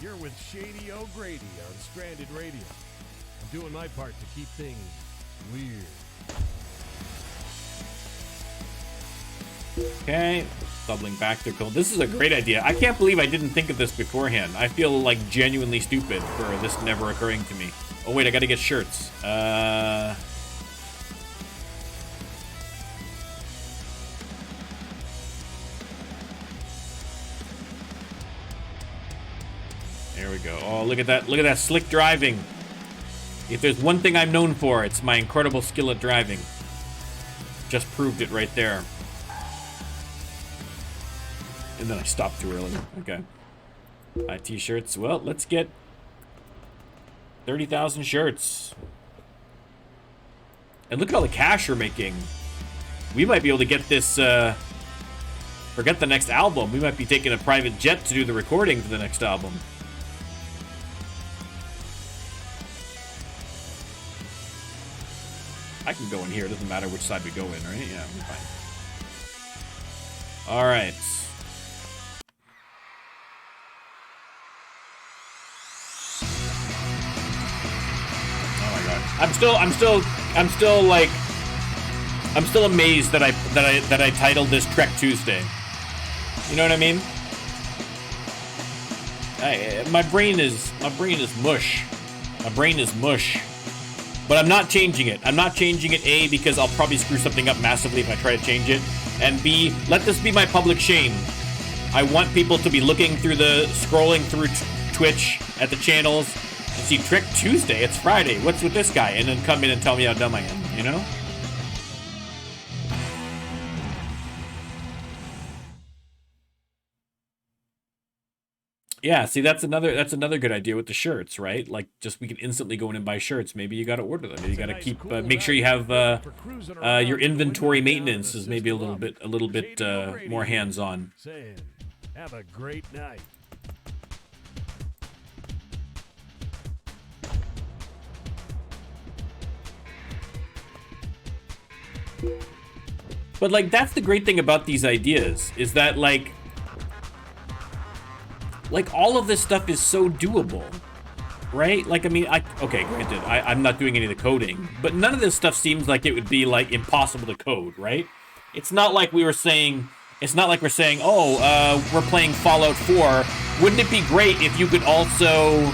You're with Shady O'Grady on Stranded Radio. I'm doing my part to keep things weird. Okay, doubling back through cold. This is a great idea. I can't believe I didn't think of this beforehand. I feel like genuinely stupid for this never occurring to me. Oh wait, I gotta get shirts. There we go. Oh, look at that. Look at that slick driving. If there's one thing I'm known for, it's my incredible skill at driving. Just proved it right there. And then I stopped too early. Okay. T-shirts. Well, let's get 30,000 shirts. And look at all the cash we're making. We might be able to get this, forget the next album. We might be taking a private jet to do the recording for the next album. I can go in here. It doesn't matter which side we go in, right? Yeah, we're fine. All right. Oh my god. I'm still amazed that I titled this Trek Tuesday. You know what I mean? My brain is mush. My brain is mush. But I'm not changing it. I'm not changing it, A, because I'll probably screw something up massively if I try to change it. And B, let this be my public shame. I want people to be scrolling through Twitch at the channels and see Trek Tuesday. It's Friday. What's with this guy? And then come in and tell me how dumb I am, you know? Yeah, see, that's another good idea with the shirts, right? Like, just we can instantly go in and buy shirts. Maybe you got to order them. Maybe you got to Nice keep cool make sure you night. have Perfect for cruising around your with the inventory windows down and maintenance the is maybe a system little up. bit Shady O'Grady more here, hands on. saying, have a great night. But like that's the great thing about these ideas is that like all of this stuff is so doable. Right? Like, I mean, okay, granted, I'm not doing any of the coding, but none of this stuff seems like it would be, like, impossible to code, right? It's not like we're saying, oh, we're playing Fallout 4. Wouldn't it be great if you could also,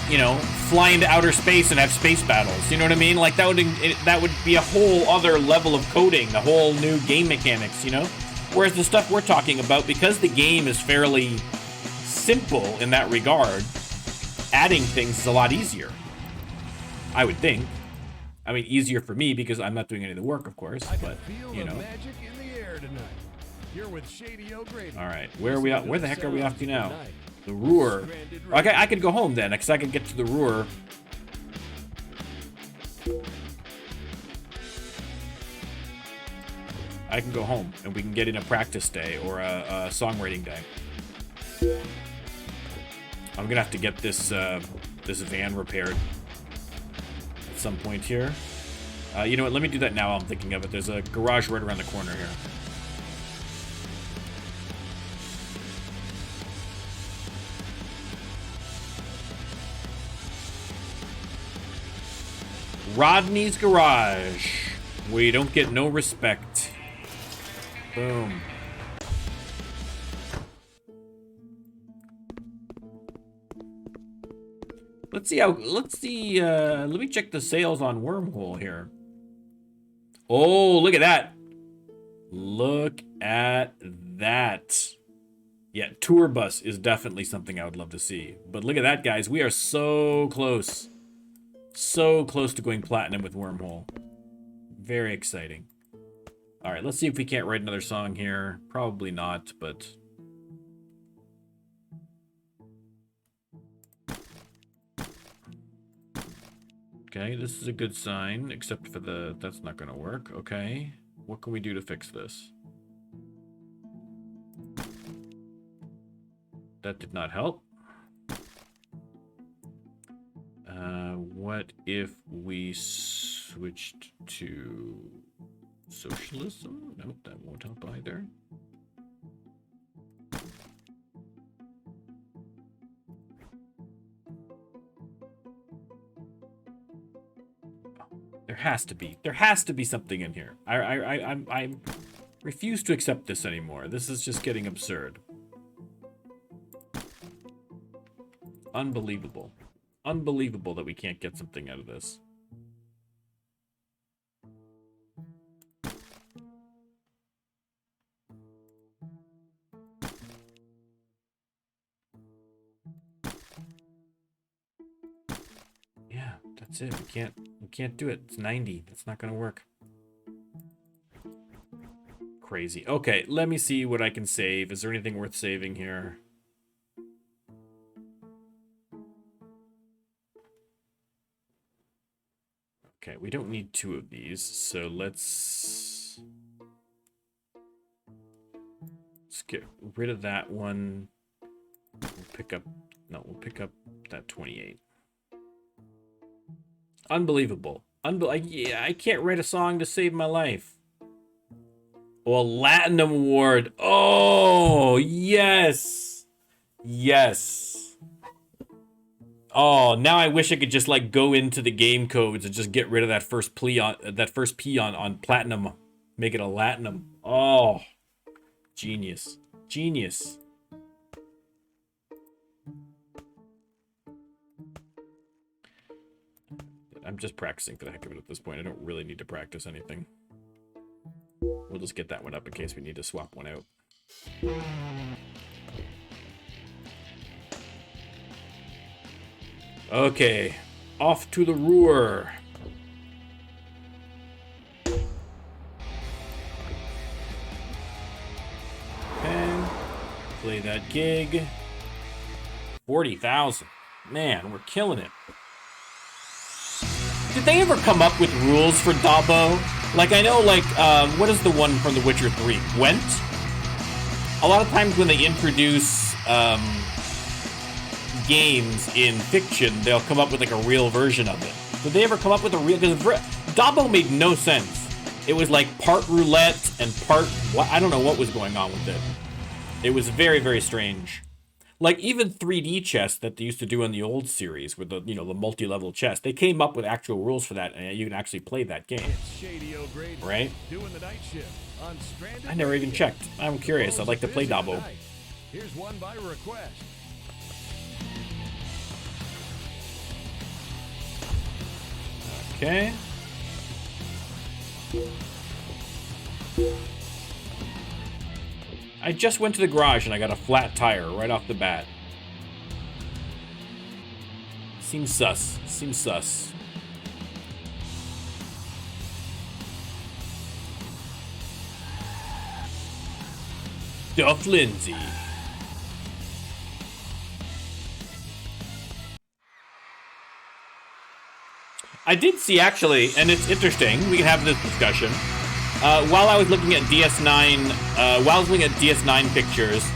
you know, fly into outer space and have space battles? You know what I mean? Like, that would be a whole other level of coding, a whole new game mechanics, you know? Whereas the stuff we're talking about, because the game is fairly simple in that regard, adding things is a lot easier, I would think. I mean, easier for me because I'm not doing any of the work, of course, but, you know. Magic in the air tonight. You're with Shady O'Grady. All right, where are we at? Where the heck are we off to now? The Ruhr. Okay, I could go home then, because I could get to the Ruhr. I can go home, and we can get in a practice day or a songwriting day. I'm gonna have to get this this van repaired at some point here. You know what? Let me do that now. I'm thinking of it. There's a garage right around the corner here. Rodney's Garage. We don't get no respect. Boom. Let's see let me check the sales on Wormhole here. Oh, look at that. Look at that. Yeah, tour bus is definitely something I would love to see. But look at that, guys. We are so close. So close to going platinum with Wormhole. Very exciting. All right, let's see if we can't write another song here. Probably not, but... Okay, this is a good sign, except for the... That's not going to work. Okay. What can we do to fix this? That did not help. What if we switched to socialism? Nope, that won't help either. There has to be something in here. I refuse to accept this anymore. This is just getting absurd. Unbelievable. Unbelievable that we can't get something out of this. Yeah, that's it. We can't do it. It's 90. That's not gonna work. Crazy. Okay, let me see what I can save. Is there anything worth saving here? Okay, we don't need two of these, so let's get rid of that one. We'll pick up that 28. Unbelievable. Yeah, I can't write a song to save my life. Oh, a Latinum Award. Oh, yes. Yes. Oh, now I wish I could just like go into the game codes and just get rid of that first P on platinum, make it a latinum. Oh, genius, genius. I'm just practicing for the heck of it at this point. I don't really need to practice anything. We'll just get that one up in case we need to swap one out. Okay, off to the Ruhr. Okay, play that gig. 40,000. Man, we're killing it. Did they ever come up with rules for Dabo? Like, I know, like, what is the one from The Witcher 3? Gwent? A lot of times when they introduce games in fiction, they'll come up with, like, a real version of it. Did they ever come up with a real... Because Dabo made no sense. It was, like, part roulette and part... I don't know what was going on with it. It was very, very strange. Like, even 3D chess that they used to do in the old series with the, you know, the multi-level chess, they came up with actual rules for that, and you can actually play that game. Right? Doing the night shift on Stranded I never even Radio. checked. I'm curious. I'd like to play Dabo. Here's one by request. Okay. I just went to the garage and I got a flat tire right off the bat. Seems sus. Seems sus. Duff Lindsay. I did see, actually, and it's interesting, we can have this discussion. While I was looking at DS9 pictures,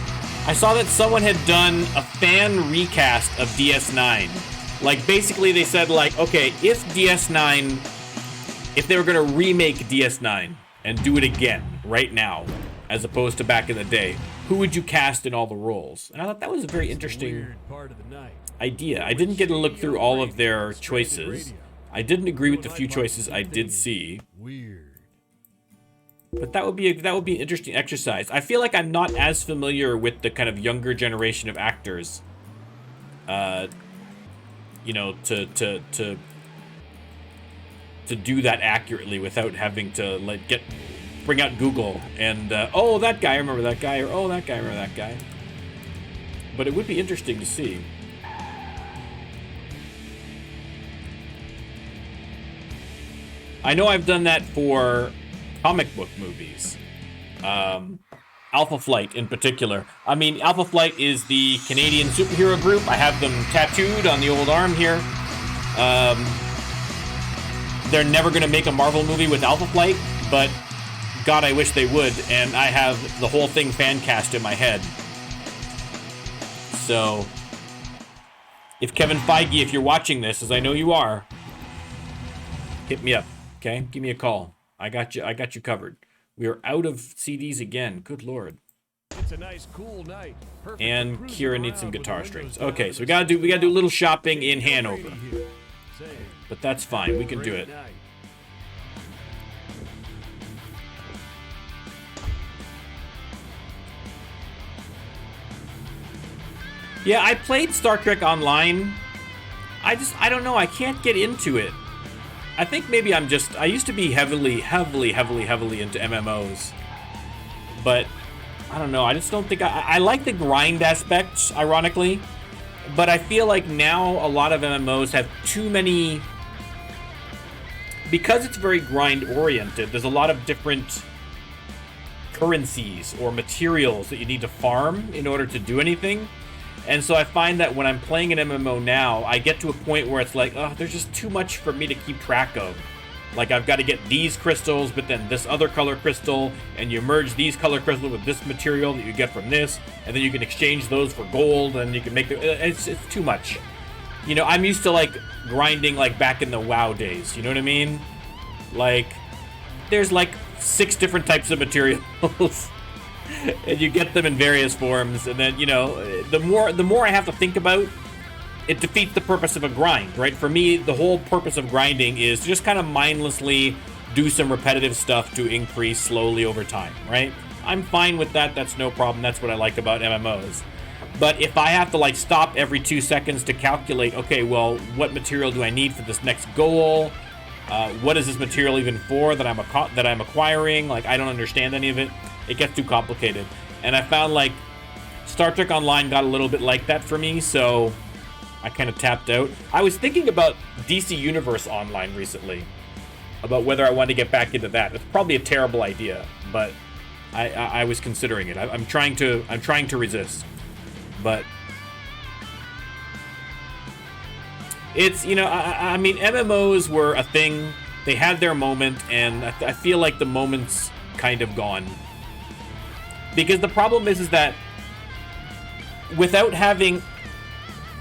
I saw that someone had done a fan recast of DS9. Like, basically they said, like, okay, if they were gonna remake DS9 and do it again, right now, as opposed to back in the day, who would you cast in all the roles? And I thought that was a very interesting idea. I didn't get to look through all of their choices. I didn't agree with the few choices I did see. But that would be an interesting exercise. I feel like I'm not as familiar with the kind of younger generation of actors. You know, to do that accurately without having to like bring out Google and oh, that guy, I remember that guy, or oh, that guy, I remember that guy. But it would be interesting to see. I know I've done that for comic book movies. Alpha Flight in particular. I mean, Alpha Flight is the Canadian superhero group. I have them tattooed on the old arm here. They're never going to make a Marvel movie with Alpha Flight, but God, I wish they would. And I have the whole thing fan cast in my head. So, if Kevin Feige, if you're watching this, as I know you are, hit me up. Okay, give me a call. I got you covered. We are out of CDs again. Good Lord. It's a nice cool night. And Kira needs some guitar strings. Okay, so we gotta do a little shopping in Hanover. But that's fine. We can do it. Yeah, I played Star Trek Online. I don't know. I can't get into it. I think maybe I used to be heavily into MMOs. But, I don't know, I just don't think, I like the grind aspects, ironically. But I feel like now a lot of MMOs have too many, because it's very grind oriented, there's a lot of different currencies or materials that you need to farm in order to do anything. And so I find that when I'm playing an MMO now, I get to a point where it's like, oh, there's just too much for me to keep track of. Like, I've got to get these crystals, but then this other color crystal, and you merge these color crystals with this material that you get from this, and then you can exchange those for gold, and you can make it's too much. You know, I'm used to, like, grinding, like, back in the WoW days, you know what I mean? Like, there's, like, 6 different types of materials. And you get them in various forms, and then, you know, the more I have to think about, it defeats the purpose of a grind, right? For me, the whole purpose of grinding is to just kind of mindlessly do some repetitive stuff to increase slowly over time, right? I'm fine with that. That's no problem. That's what I like about MMOs. But if I have to, like, stop every 2 seconds to calculate, okay, well, what material do I need for this next goal? What is this material even for that I'm acquiring? Like, I don't understand any of it. It gets too complicated. And I found, like, Star Trek Online got a little bit like that for me, so I kind of tapped out. I was thinking about DC Universe Online recently, about whether I wanted to get back into that. It's probably a terrible idea, but I was considering it. I'm trying to resist. But It's, you know, I mean, MMOs were a thing. They had their moment, and I feel like the moment's kind of gone. Because the problem is that without having...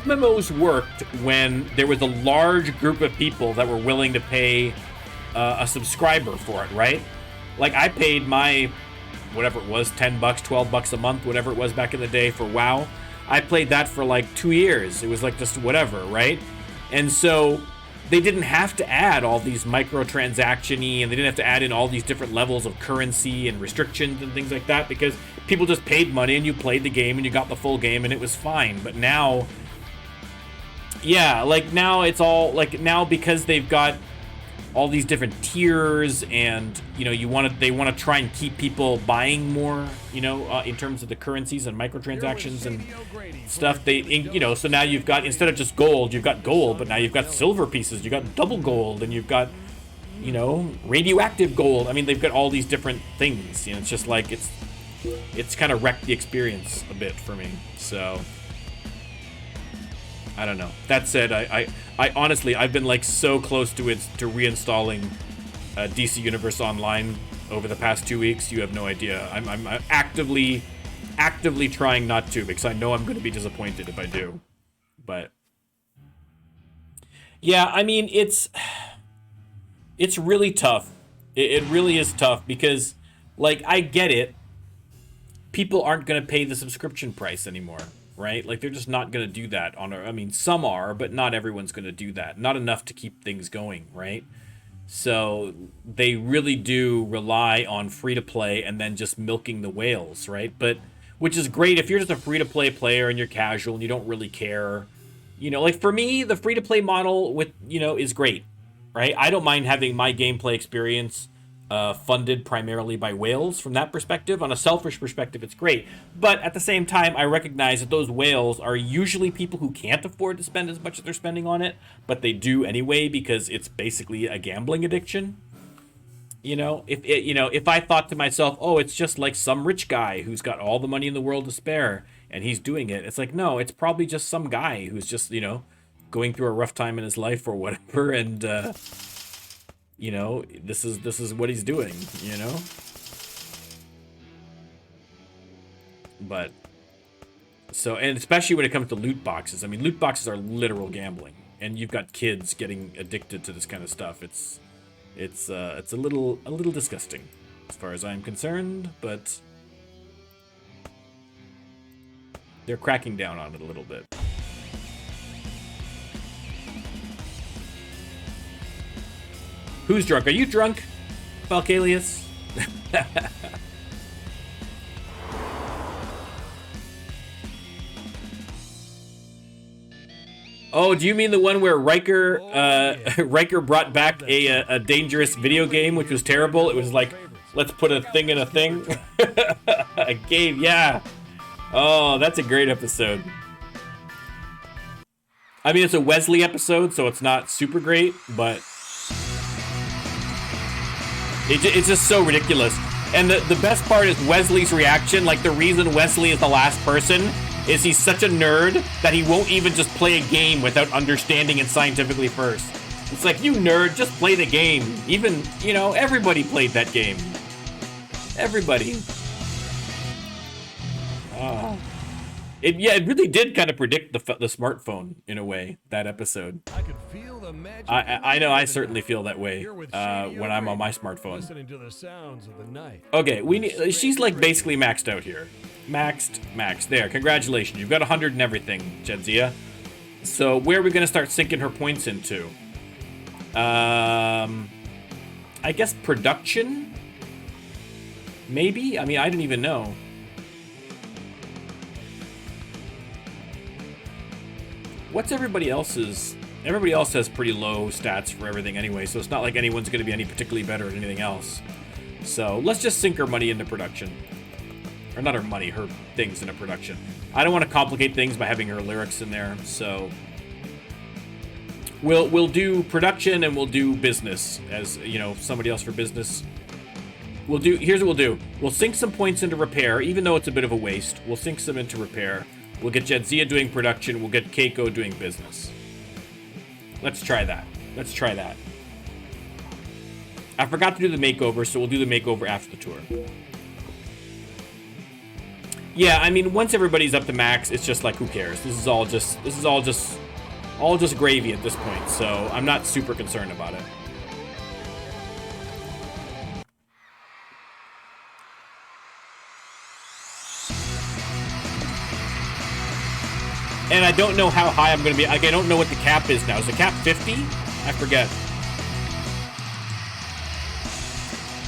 MMOs worked when there was a large group of people that were willing to pay a subscriber for it, right? Like, I paid my, whatever it was, $10, $12 a month, whatever it was back in the day for WoW. I played that for like 2 years. It was like just whatever, right? And so they didn't have to add all these microtransaction-y, and they didn't have to add in all these different levels of currency and restrictions and things like that, because people just paid money and you played the game and you got the full game and it was fine. But now, yeah, like now it's all like, now because they've got all these different tiers, and you know, they want to try and keep people buying more, you know, in terms of the currencies and microtransactions and stuff. You know, so now you've got, instead of just gold, you've got gold, but now you've got silver pieces, you've got double gold, and you've got, you know, radioactive gold. I mean, they've got all these different things. You know, it's just like it's kind of wrecked the experience a bit for me. So I don't know. That said, I honestly, I've been like so close to reinstalling DC Universe Online over the past 2 weeks. You have no idea. I'm actively trying not to, because I know I'm going to be disappointed if I do. But yeah, I mean, it's really tough. It really is tough, because like, I get it. People aren't going to pay the subscription price anymore. Right? Like, they're just not going to do that I mean, some are, but not everyone's going to do that. Not enough to keep things going, right? So they really do rely on free-to-play and then just milking the whales, right? But, which is great if you're just a free-to-play player and you're casual and you don't really care. You know, like for me, the free-to-play model with, you know, is great, right? I don't mind having my gameplay experience funded primarily by whales. From that perspective, on a selfish perspective, it's great. But at the same time, I recognize that those whales are usually people who can't afford to spend as much as they're spending on it, but they do anyway because it's basically a gambling addiction. You know, if I thought to myself, oh, it's just like some rich guy who's got all the money in the world to spare and he's doing it, it's like, no, it's probably just some guy who's just, you know, going through a rough time in his life or whatever, and you know, this is what he's doing, you know? But, so, and especially when it comes to loot boxes. I mean, loot boxes are literal gambling. And you've got kids getting addicted to this kind of stuff. It's a little disgusting as far as I'm concerned, but they're cracking down on it a little bit. Who's drunk? Are you drunk, Valkalius? Oh, do you mean the one where Riker Riker brought back a dangerous video game, which was terrible? It was like, let's put a thing in a thing. A game, yeah. Oh, that's a great episode. I mean, it's a Wesley episode, so it's not super great, but it's just so ridiculous. And the best part is Wesley's reaction. Like, the reason Wesley is the last person is he's such a nerd that he won't even just play a game without understanding it scientifically first. It's like, you nerd, just play the game. Even, you know, everybody played that game. Everybody. It really did kind of predict the smartphone in a way, that episode. I could feel the magic. I know I certainly feel that way when I'm on my smartphone. Listening to the sounds of the night. Okay, she's like basically maxed out here. Maxed. There, congratulations. You've got 100 and everything, Jedzia. So where are we going to start sinking her points into? I guess production? Maybe? I mean, I don't even know. What's everybody else's? Everybody else has pretty low stats for everything anyway, so it's not like anyone's going to be any particularly better at anything else. So let's just sink her money into production. Or not her money, her things into production. I don't want to complicate things by having her lyrics in there, so we'll do production and we'll do business as, you know, somebody else for business. Here's what we'll do. We'll sink some points into repair, even though it's a bit of a waste. We'll sink some into repair. We'll get Jedzia doing production. We'll get Keiko doing business. Let's try that. Let's try that. I forgot to do the makeover, so we'll do the makeover after the tour. Yeah, I mean, once everybody's up to max, it's just like, who cares? This is all just gravy at this point, so I'm not super concerned about it. And I don't know how high I'm going to be. Like, I don't know what the cap is now. Is the cap 50? I forget.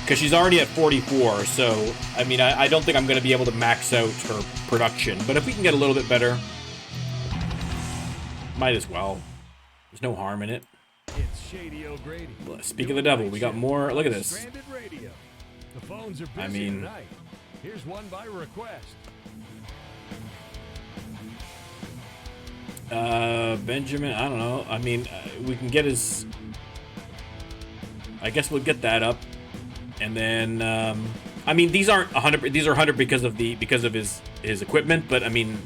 Because she's already at 44, so, I mean, I don't think I'm going to be able to max out her production. But if we can get a little bit better, might as well. There's no harm in it. It's Shady O'Grady. Speak of the devil, we got more. Look at this. Stranded Radio. The phones are busy I mean, tonight. Here's one by request. Benjamin, I don't know. I mean, we can get his. I guess we'll get that up, and then. I mean, these aren't 100. These are 100 because of his equipment, but I mean,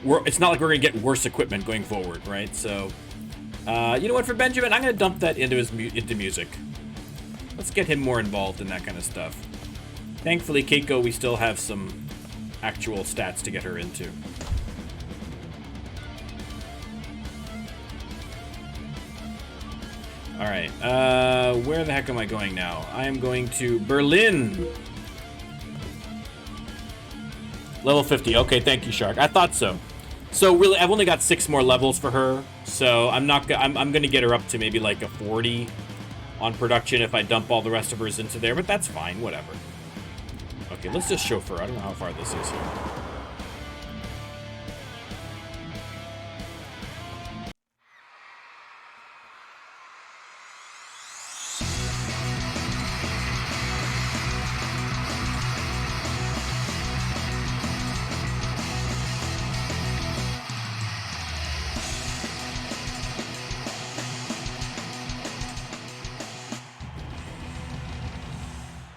it's not like we're gonna get worse equipment going forward, right? So, you know what? For Benjamin, I'm gonna dump that into music. Let's get him more involved in that kind of stuff. Thankfully, Keiko, we still have some actual stats to get her into. All right, where the heck am I going now? I am going to Berlin. Level 50. Okay, thank you, Shark. I thought so. So really, I've only got 6 more levels for her, so I'm gonna get her up to maybe like a 40 on production if I dump all the rest of hers into there, but that's fine. Whatever. Okay, let's just chauffeur. I don't know how far this is here.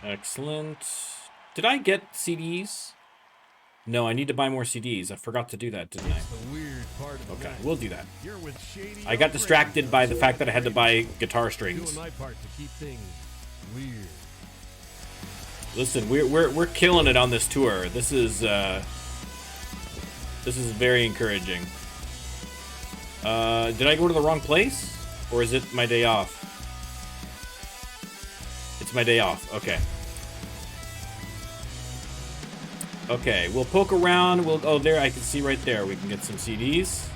Excellent. Did I get CDs? No, I need to buy more CDs. I forgot to do that, didn't I? The weird part of Okay, we'll do that. You're with Shady I got distracted by the fact that I had to buy guitar strings. Doing my part to keep things weird. Listen, we're killing it on this tour. This is very encouraging. Did I go to the wrong place? Or is it my day off? It's my day off. Okay. Okay, we'll poke around. Oh, there, I can see right there. We can get some CDs.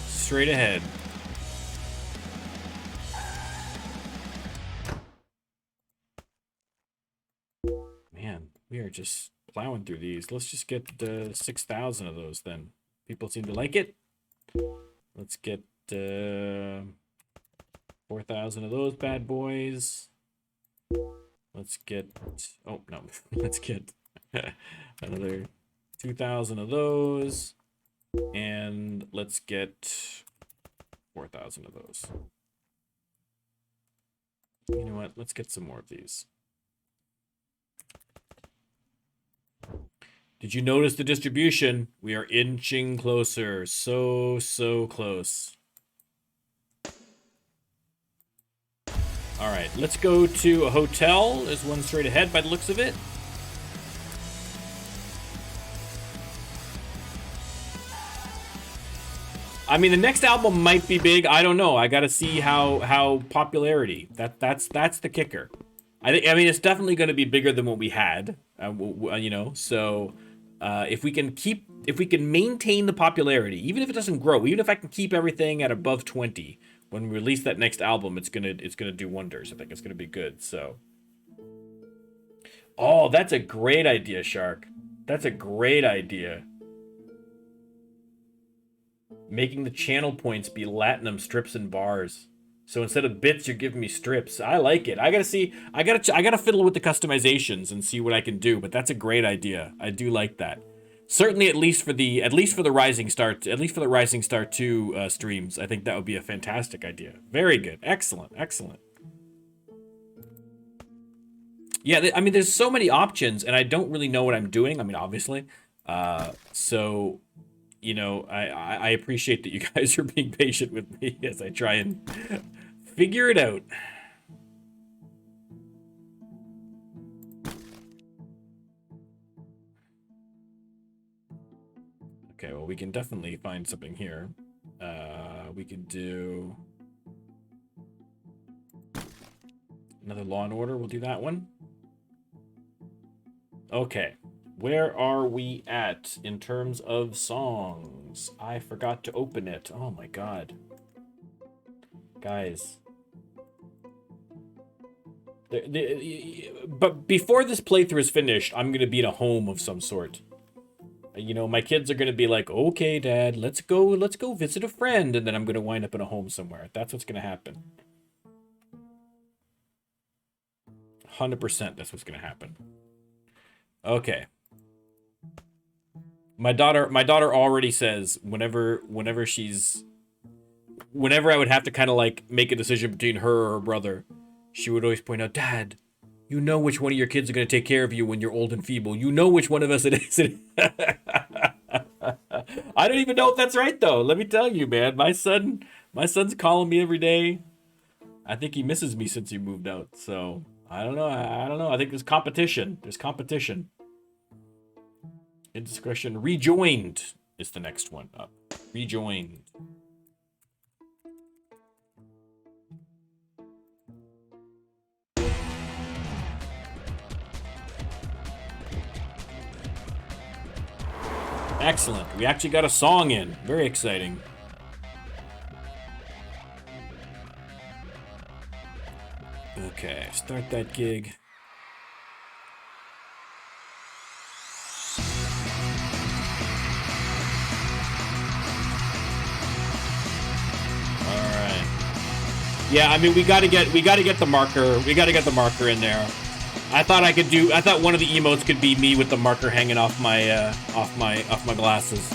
Straight ahead. Man, we are just plowing through these. Let's just get 6,000 of those then. People seem to like it. Let's get 4,000 of those bad boys. Let's get... Oh, no. Let's get another 2,000 of those. And let's get 4,000 of those. You know what? Let's get some more of these. Did you notice the distribution? We are inching closer. So close. All right, let's go to a hotel. There's one straight ahead by the looks of it. I mean, the next album might be big. I don't know. I got to see how popularity. That's the kicker. I mean, it's definitely going to be bigger than what we had. You know, so if we can maintain the popularity, even if it doesn't grow, even if I can keep everything at above 20. When we release that next album, it's gonna do wonders. I think it's gonna be good. So, oh, that's a great idea, Shark. That's a great idea. Making the channel points be latinum strips and bars. So instead of bits, you're giving me strips. I like it. I gotta fiddle with the customizations and see what I can do. But that's a great idea. I do like that. Certainly, at least for the Rising Star 2 streams, I think that would be a fantastic idea. Very good, excellent. Yeah, I mean, there's so many options, and I don't really know what I'm doing. I mean, obviously, so you know, I appreciate that you guys are being patient with me as I try and figure it out. Okay, well, we can definitely find something here. We could do another Law and Order. We'll do that one. Okay, where are we at in terms of songs? I forgot to open it. Oh my god. Guys. But before this playthrough is finished, I'm going to be in a home of some sort. You know, my kids are going to be like, okay, Dad, let's go visit a friend. And then I'm going to wind up in a home somewhere. That's what's going to happen. 100% that's what's going to happen. Okay. My daughter already says whenever I would have to kind of like make a decision between her or her brother, she would always point out, Dad, you know which one of your kids are going to take care of you when you're old and feeble. You know which one of us it is. I don't even know if that's right, though. Let me tell you, man. My son's calling me every day. I think he misses me since he moved out. So, I don't know. I think there's competition. Indiscretion. Rejoined is the next one up. Rejoined. Excellent. We actually got a song in. Very exciting. Okay, start that gig. All right. Yeah, I mean we got to get the marker. We got to get the marker in there. I thought one of the emotes could be me with the marker hanging off my glasses.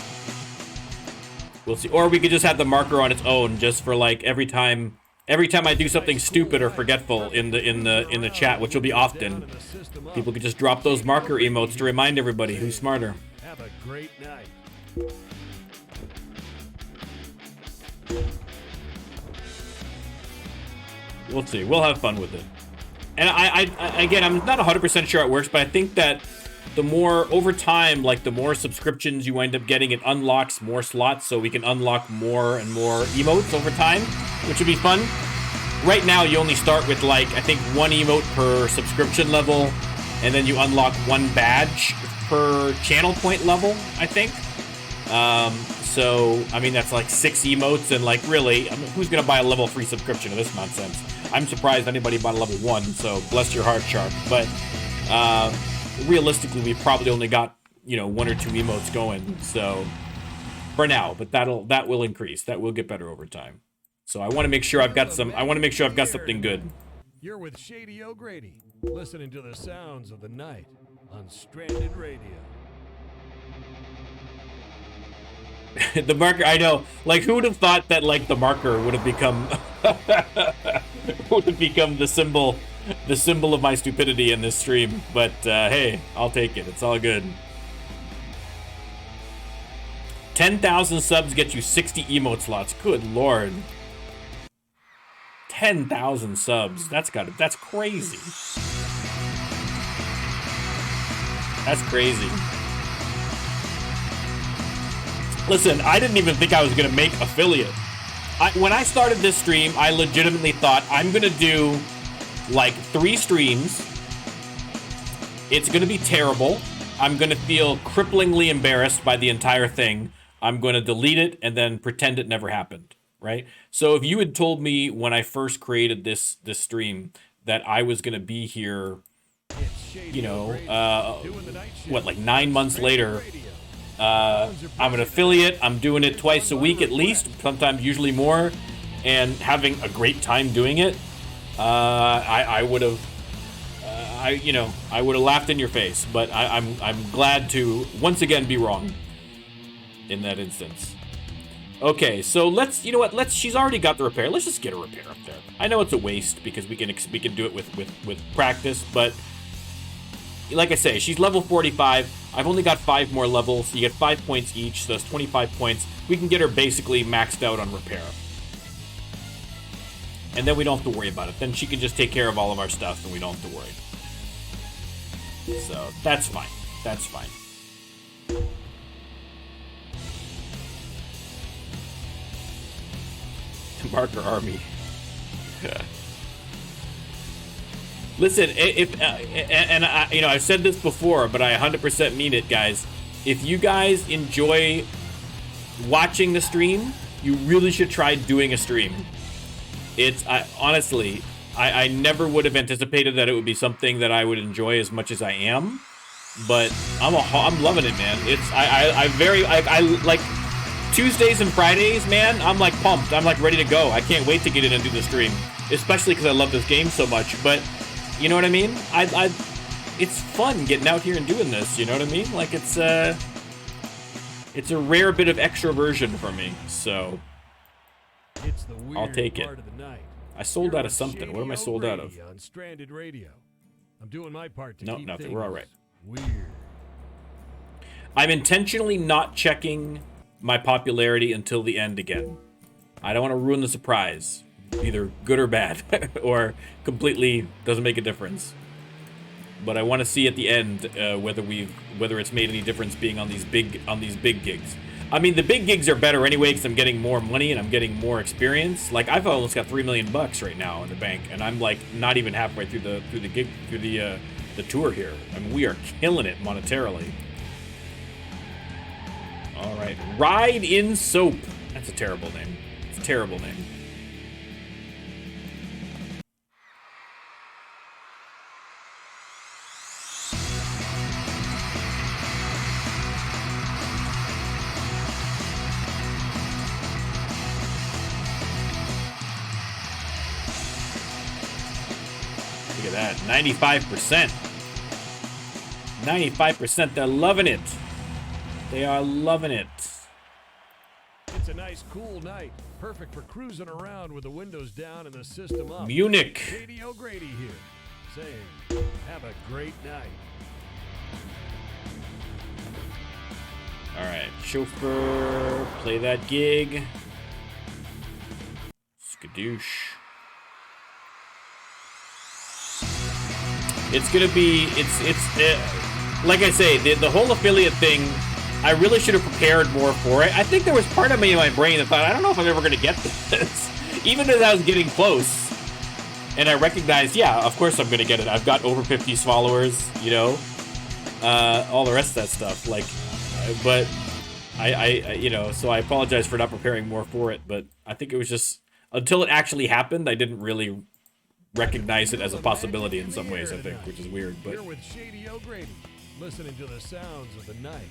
We'll see. Or we could just have the marker on its own, just for like every time I do something stupid or forgetful in the chat, which will be often. People could just drop those marker emotes to remind everybody who's smarter. Have a great night. We'll see. We'll have fun with it. And I again, I'm not 100% sure it works, but I think that the more, over time, like the more subscriptions you wind up getting, it unlocks more slots, so we can unlock more and more emotes over time, which would be fun. Right now, you only start with, like, I think 1 emote per subscription level, and then you unlock 1 badge per channel point level, I think. So, I mean, that's like 6 emotes, and like, really, I mean, who's gonna buy a level 3 subscription of this nonsense? I'm surprised anybody bought a level 1, so bless your heart, Shark. But realistically, we probably only got, you know, 1 or 2 emotes going, so for now. But that will increase. That will get better over time. So I want to make sure I've got something good. You're with Shady O'Grady, listening to the sounds of the night on Stranded Radio. The marker, I know. Like, who would have thought that, like, the marker would have become the symbol of my stupidity in this stream? But hey, I'll take it. It's all good. 10,000 subs get you 60 emote slots. Good lord. 10,000 subs. That's crazy. That's crazy. Listen, I didn't even think I was gonna make affiliate. When I started this stream, I legitimately thought I'm gonna do like 3 streams. It's gonna be terrible. I'm gonna feel cripplingly embarrassed by the entire thing. I'm gonna delete it and then pretend it never happened, right? So if you had told me when I first created this stream that I was gonna be here, you know, like 9 months later, I'm an affiliate, I'm doing it twice a week at least, sometimes usually more, and having a great time doing it, I would have laughed in your face, but I'm glad to once again be wrong in that instance. Okay, so she's already got the repair. Let's just get a repair up there. I know it's a waste because we can do it with practice, but like I say, she's level 45. I've only got 5 more levels. You get 5 points each, so that's 25 points. We can get her basically maxed out on repair. And then we don't have to worry about it. Then she can just take care of all of our stuff and we don't have to worry. So, that's fine. That's fine. Marker Army. Listen, if and I, you know, I've said this before, but I 100% mean it, guys. If you guys enjoy watching the stream, you really should try doing a stream. It's honestly, I never would have anticipated that it would be something that I would enjoy as much as I am, but I'm loving it, man. It's I like Tuesdays and Fridays, man. I'm like pumped. I'm like ready to go. I can't wait to get in and do the stream, especially because I love this game so much. But you know what I mean? It's fun getting out here and doing this. You know what I mean? Like it's a rare bit of extroversion for me. So It's the weird I'll take it. part of the night. I sold You're out of with something. What am I Shady sold out of? O'Grady on Stranded Radio. I'm doing my part to Nope, keep nothing. things We're all right. weird. I'm intentionally not checking my popularity until the end again. I don't want to ruin the surprise, either good or bad, or completely doesn't make a difference. But I want to see at the end whether it's made any difference being on these big gigs. I mean, the big gigs are better anyway because I'm getting more money and I'm getting more experience. Like I've almost got $3 million right now in the bank, and I'm like not even halfway through the tour here. I mean, we are killing it monetarily. All right, Ride in Soap. That's a terrible name. It's a terrible name. Look at that, 95%. 95%, they're loving it. They are loving it. It's a nice, cool night. Perfect for cruising around with the windows down and the system up. Munich. Shady O'Grady here, saying, have a great night. All right, chauffeur, play that gig. Skadoosh. It's gonna be, like I say, the whole affiliate thing, I really should have prepared more for it. I think there was part of me in my brain that thought, I don't know if I'm ever gonna get this. Even as I was getting close. And I recognized, yeah, of course I'm gonna get it. I've got over 50 followers, you know, all the rest of that stuff. Like, but I you know, so I apologize for not preparing more for it. But I think it was just, until it actually happened, I didn't really recognize it as a possibility in some ways, I think, which is weird. But you're with Shady O'Grady, listening to the sounds of the night.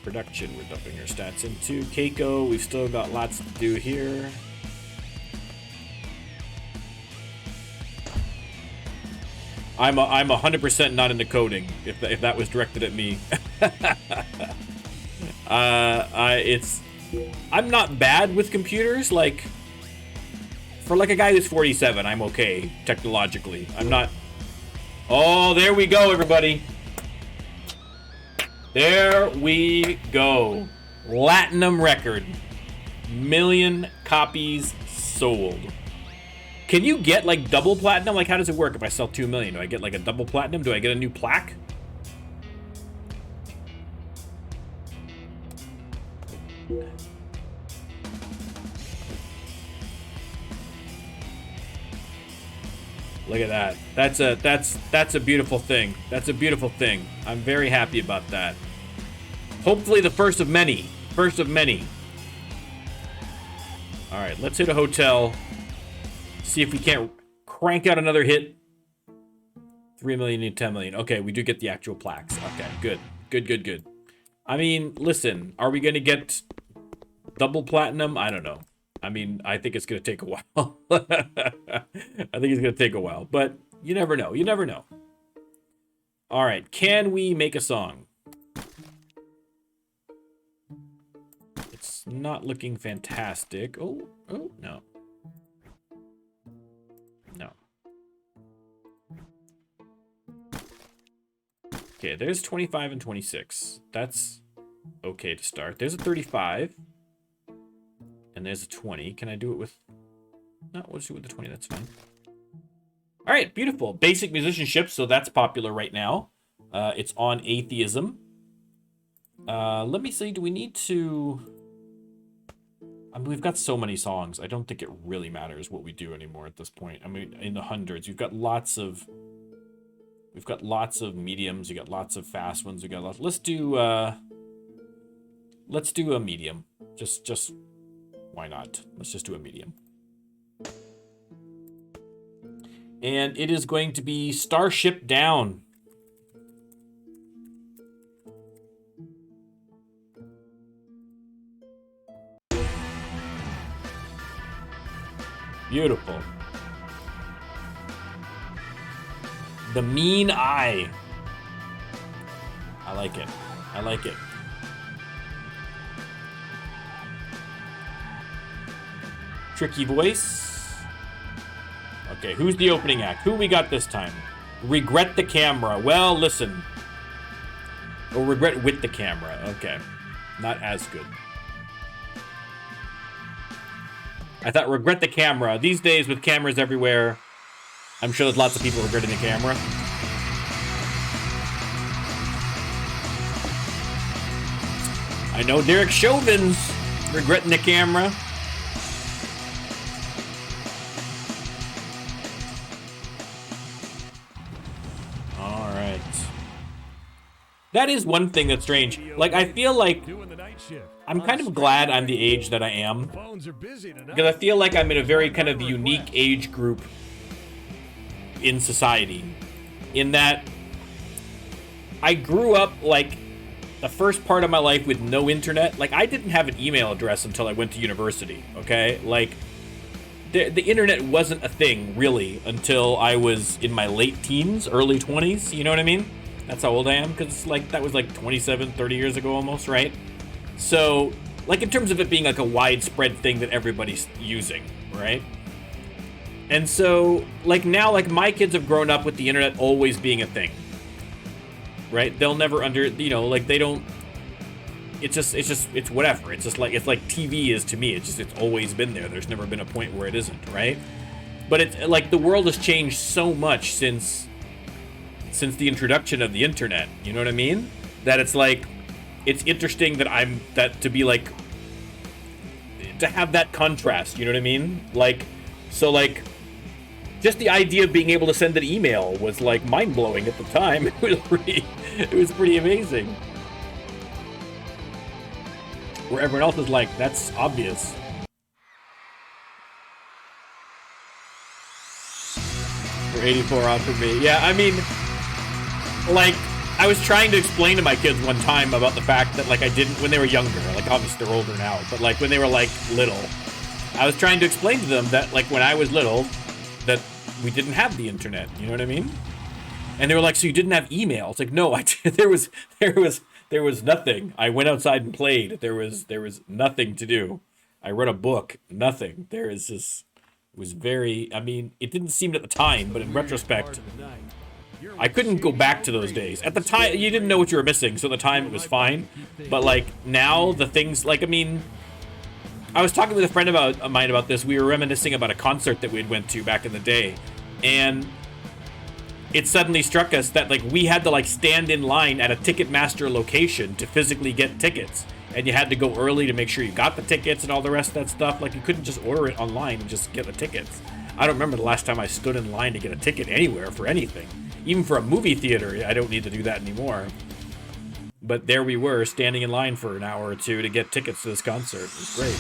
Production, we're dumping our stats into Keiko. We've still got lots to do here. I'm 100% not into coding. If that was directed at me, I'm not bad with computers. Like, for like a guy who's 47, I'm okay technologically. I'm not. Oh, there we go, everybody. There we go. Platinum record. 1 million copies sold. Can you get like double platinum? Like, how does it work if I sell 2 million? Do I get like a double platinum? Do I get a new plaque? Look at that. That's a beautiful thing. That's a beautiful thing. I'm very happy about that. Hopefully the first of many. First of many. All right, let's hit a hotel. See if we can't crank out another hit. 3 million and 10 million. Okay, we do get the actual plaques. Okay, good. Good. I mean, listen, are we going to get double platinum? I don't know. I mean, I think it's going to take a while. I think it's going to take a while, but you never know. You never know. All right, can we make a song? It's not looking fantastic. Oh, no. No. Okay, there's 25 and 26. That's okay to start. There's a 35. And there's a 20. Can I do it with... No, we'll just do it with the 20. That's fine. All right, beautiful. Basic musicianship, so that's popular right now. It's on atheism. Let me see, do we need to... I mean, we've got so many songs. I don't think it really matters what we do anymore at this point. I mean, in the hundreds, we've got lots of... We've got lots of mediums. We got lots of fast ones. We got lots... Let's do a medium. Just... Why not? Let's just do a medium. And it is going to be Starship Down. Beautiful. The Mean Eye. I like it. I like it. Tricky voice. Okay, who's the opening act? Who we got this time? Regret the Camera. Well, listen. Or Regret with the Camera. Okay. Not as good. I thought Regret the Camera. These days with cameras everywhere, I'm sure there's lots of people regretting the camera. I know Derek Chauvin's regretting the camera. That is one thing that's strange. Like, I feel like I'm kind of glad I'm the age that I am. Because I feel like I'm in a very kind of unique age group in society. In that I grew up, like, the first part of my life with no internet. Like, I didn't have an email address until I went to university, okay? Like, the internet wasn't a thing, really, until I was in my late teens, early 20s, you know what I mean? That's how old I am, because like that was like 27, 30 years ago almost, right? So, like in terms of it being like a widespread thing that everybody's using, right? And so, like now, like my kids have grown up with the internet always being a thing, right? They'll never like they don't, it's whatever. It's like TV is to me. It's always been there. There's never been a point where it isn't, right? But it's like the world has changed so much since the introduction of the internet, you know what I mean? That it's like, it's interesting that to have that contrast, you know what I mean? Like, so like, just the idea of being able to send an email was like mind-blowing at the time. It was pretty amazing. Where everyone else is like, that's obvious. We're 84 on for me. Yeah, I mean, like, I was trying to explain to my kids one time about the fact that, like, I didn't, when they were younger, like, obviously they're older now, but, like, when they were, like, little, I was trying to explain to them that, like, when I was little, that we didn't have the internet, you know what I mean? And they were like, so you didn't have email? It's like, no, there was nothing. I went outside and played. There was nothing to do. I read a book, nothing. It was very, I mean, it didn't seem at the time, but in retrospect, I couldn't go back to those days. At the time, you didn't know what you were missing, so at the time it was fine. But, like, now the things, like, I mean, I was talking with a friend of mine about this. We were reminiscing about a concert that we had went to back in the day. And it suddenly struck us that, like, we had to, like, stand in line at a Ticketmaster location to physically get tickets. And you had to go early to make sure you got the tickets and all the rest of that stuff. Like, you couldn't just order it online and just get the tickets. I don't remember the last time I stood in line to get a ticket anywhere for anything. Even for a movie theater, I don't need to do that anymore. But there we were, standing in line for an hour or two to get tickets to this concert. It was great.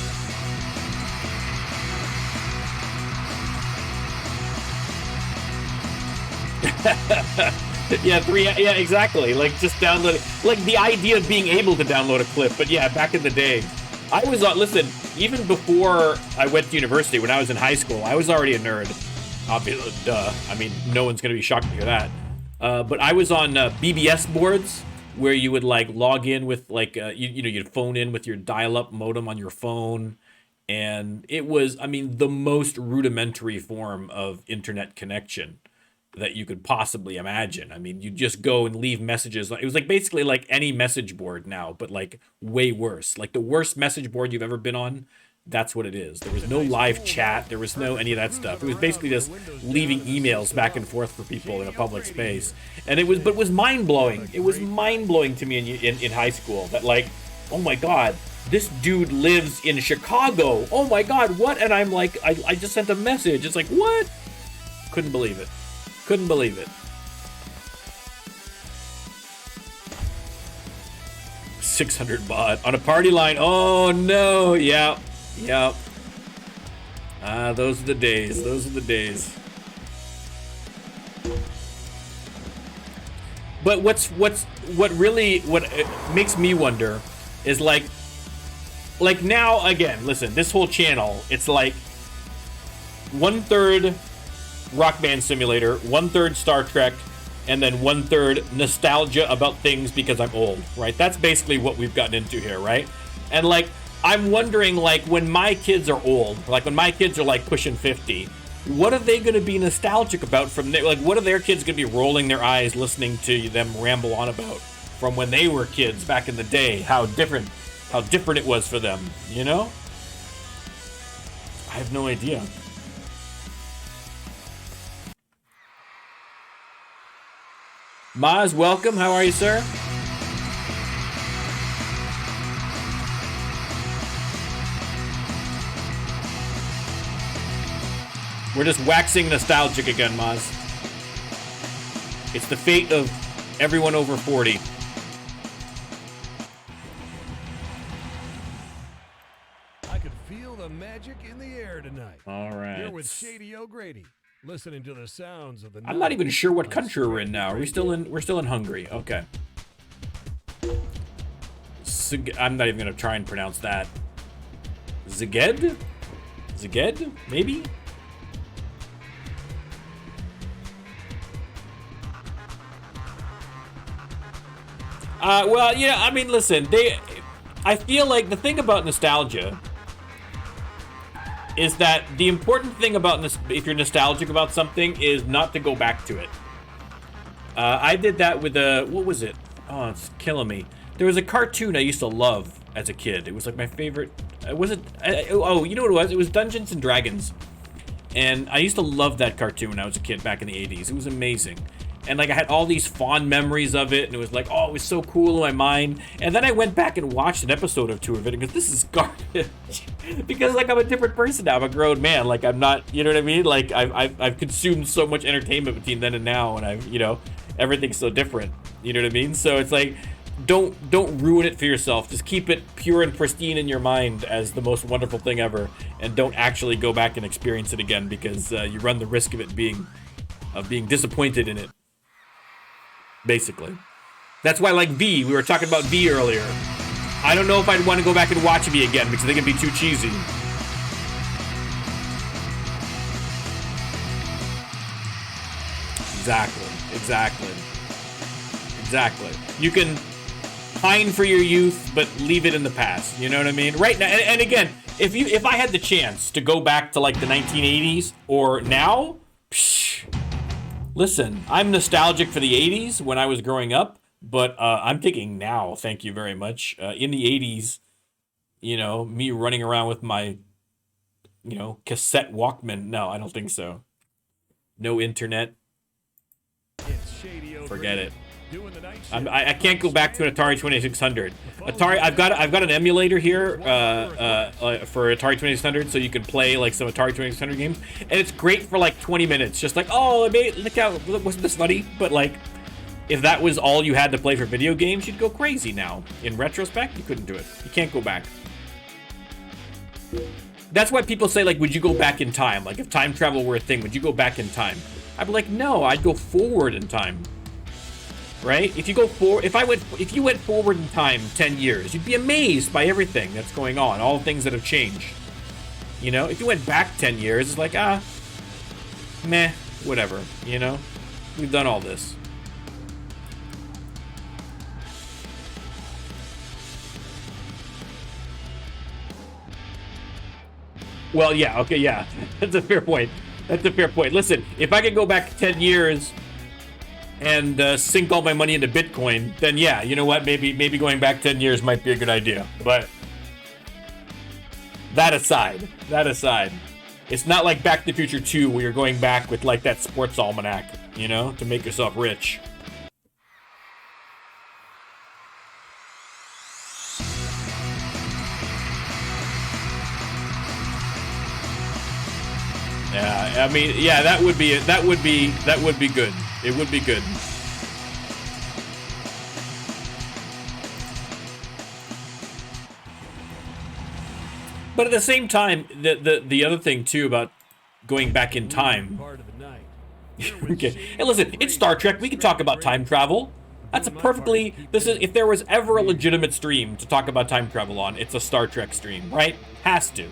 Yeah, exactly. Like, just download it. Like, the idea of being able to download a clip. But yeah, back in the day, I was, listen, even before I went to university, when I was in high school, I was already a nerd. Obviously, duh. I mean, no one's going to be shocked to hear that. But I was on BBS boards where you would, like, log in with, like, you'd phone in with your dial-up modem on your phone. And it was, I mean, the most rudimentary form of internet connection. that you could possibly imagine. I mean, you just go and leave messages. It was like basically like any message board now, but like way worse. Like the worst message board you've ever been on. That's what it is. There was no live chat. There was no any of that stuff. It was basically just leaving emails back and forth for people in a public space. And it was mind blowing. It was mind blowing to me in high school that like, oh my God, this dude lives in Chicago. Oh my God, what? And I'm like, I just sent a message. It's like, what? Couldn't believe it. Couldn't believe it. 600 baht on a party line. Oh no. Yeah. Yep. Those are the days. Those are the days. But what makes me wonder is like now again, listen, this whole channel, it's like 1/3 Rock Band Simulator, 1/3 Star Trek, and then 1/3 nostalgia about things because I'm old, right? That's basically what we've gotten into here, right? And like I'm wondering, like, when my kids are old, like when my kids are like pushing 50, what are they going to be nostalgic about from there? Like, what are their kids going to be rolling their eyes listening to them ramble on about from when they were kids back in the day? How different it was for them, you know? I have no idea. Maz, welcome. How are you, sir? We're just waxing nostalgic again, Maz. It's the fate of everyone over 40. I could feel the magic in the air tonight. All right. Here with Shady O'Grady, listening to the sounds of the night. I'm not even sure what country we're in now. Are we still in? We're still in Hungary. Okay. I'm not even gonna try and pronounce that. Szeged? Szeged? Maybe? Well, yeah, I mean, listen, I feel like the thing about nostalgia is that the important thing about if you're nostalgic about something is not to go back to it. I did that with what was it? Oh, it's killing me. There was a cartoon I used to love as a kid. It was like my favorite. Was it? Oh, you know what it was? It was Dungeons and Dragons. And I used to love that cartoon when I was a kid back in the 80s. It was amazing. And like I had all these fond memories of it, and it was like, oh, it was so cool in my mind. And then I went back and watched an episode or two of it, and goes, this is garbage. Because like I'm a different person now. I'm a grown man. Like I'm not, you know what I mean? Like I've consumed so much entertainment between then and now, and everything's so different. You know what I mean? So it's like, don't ruin it for yourself. Just keep it pure and pristine in your mind as the most wonderful thing ever, and don't actually go back and experience it again, because you run the risk of it being disappointed in it. Basically. That's why, like V, we were talking about V earlier. I don't know if I'd want to go back and watch V again because I think it'd be too cheesy. Exactly. You can pine for your youth, but leave it in the past. You know what I mean? Right now, and again, if I had the chance to go back to like the 1980s or now, listen, I'm nostalgic for the 80s when I was growing up, but I'm thinking now, thank you very much. In the 80s, me running around with my, cassette Walkman. No, I don't think so. No internet. Forget it. I can't go back to an Atari 2600. I've got an emulator here for Atari 2600, so you can play like some Atari 2600 games, and it's great for like 20 minutes. Just like, oh, look out, wasn't this funny? But like, if that was all you had to play for video games, you'd go crazy. Now, in retrospect, you couldn't do it. You can't go back. That's why people say, like, would you go back in time? Like, if time travel were a thing, would you go back in time? I'd be like, no, I'd go forward in time. Right? If you went forward in time 10 years, you'd be amazed by everything that's going on, all the things that have changed. If you went back 10 years, it's like, meh, whatever, We've done all this. Well, yeah, okay, yeah. That's a fair point. That's a fair point. Listen, if I could go back 10 years and sink all my money into Bitcoin, then yeah, you know what? Maybe going back 10 years might be a good idea. But that aside, it's not like Back to the Future 2 where you're going back with like that sports almanac, you know, to make yourself rich. Yeah, I mean, yeah, that would be good. It would be good. But at the same time, the other thing too about going back in time. Okay, hey, listen, it's Star Trek. We can talk about time travel. That's a perfectly. This is if there was ever a legitimate stream to talk about time travel on, it's a Star Trek stream, right? Has to,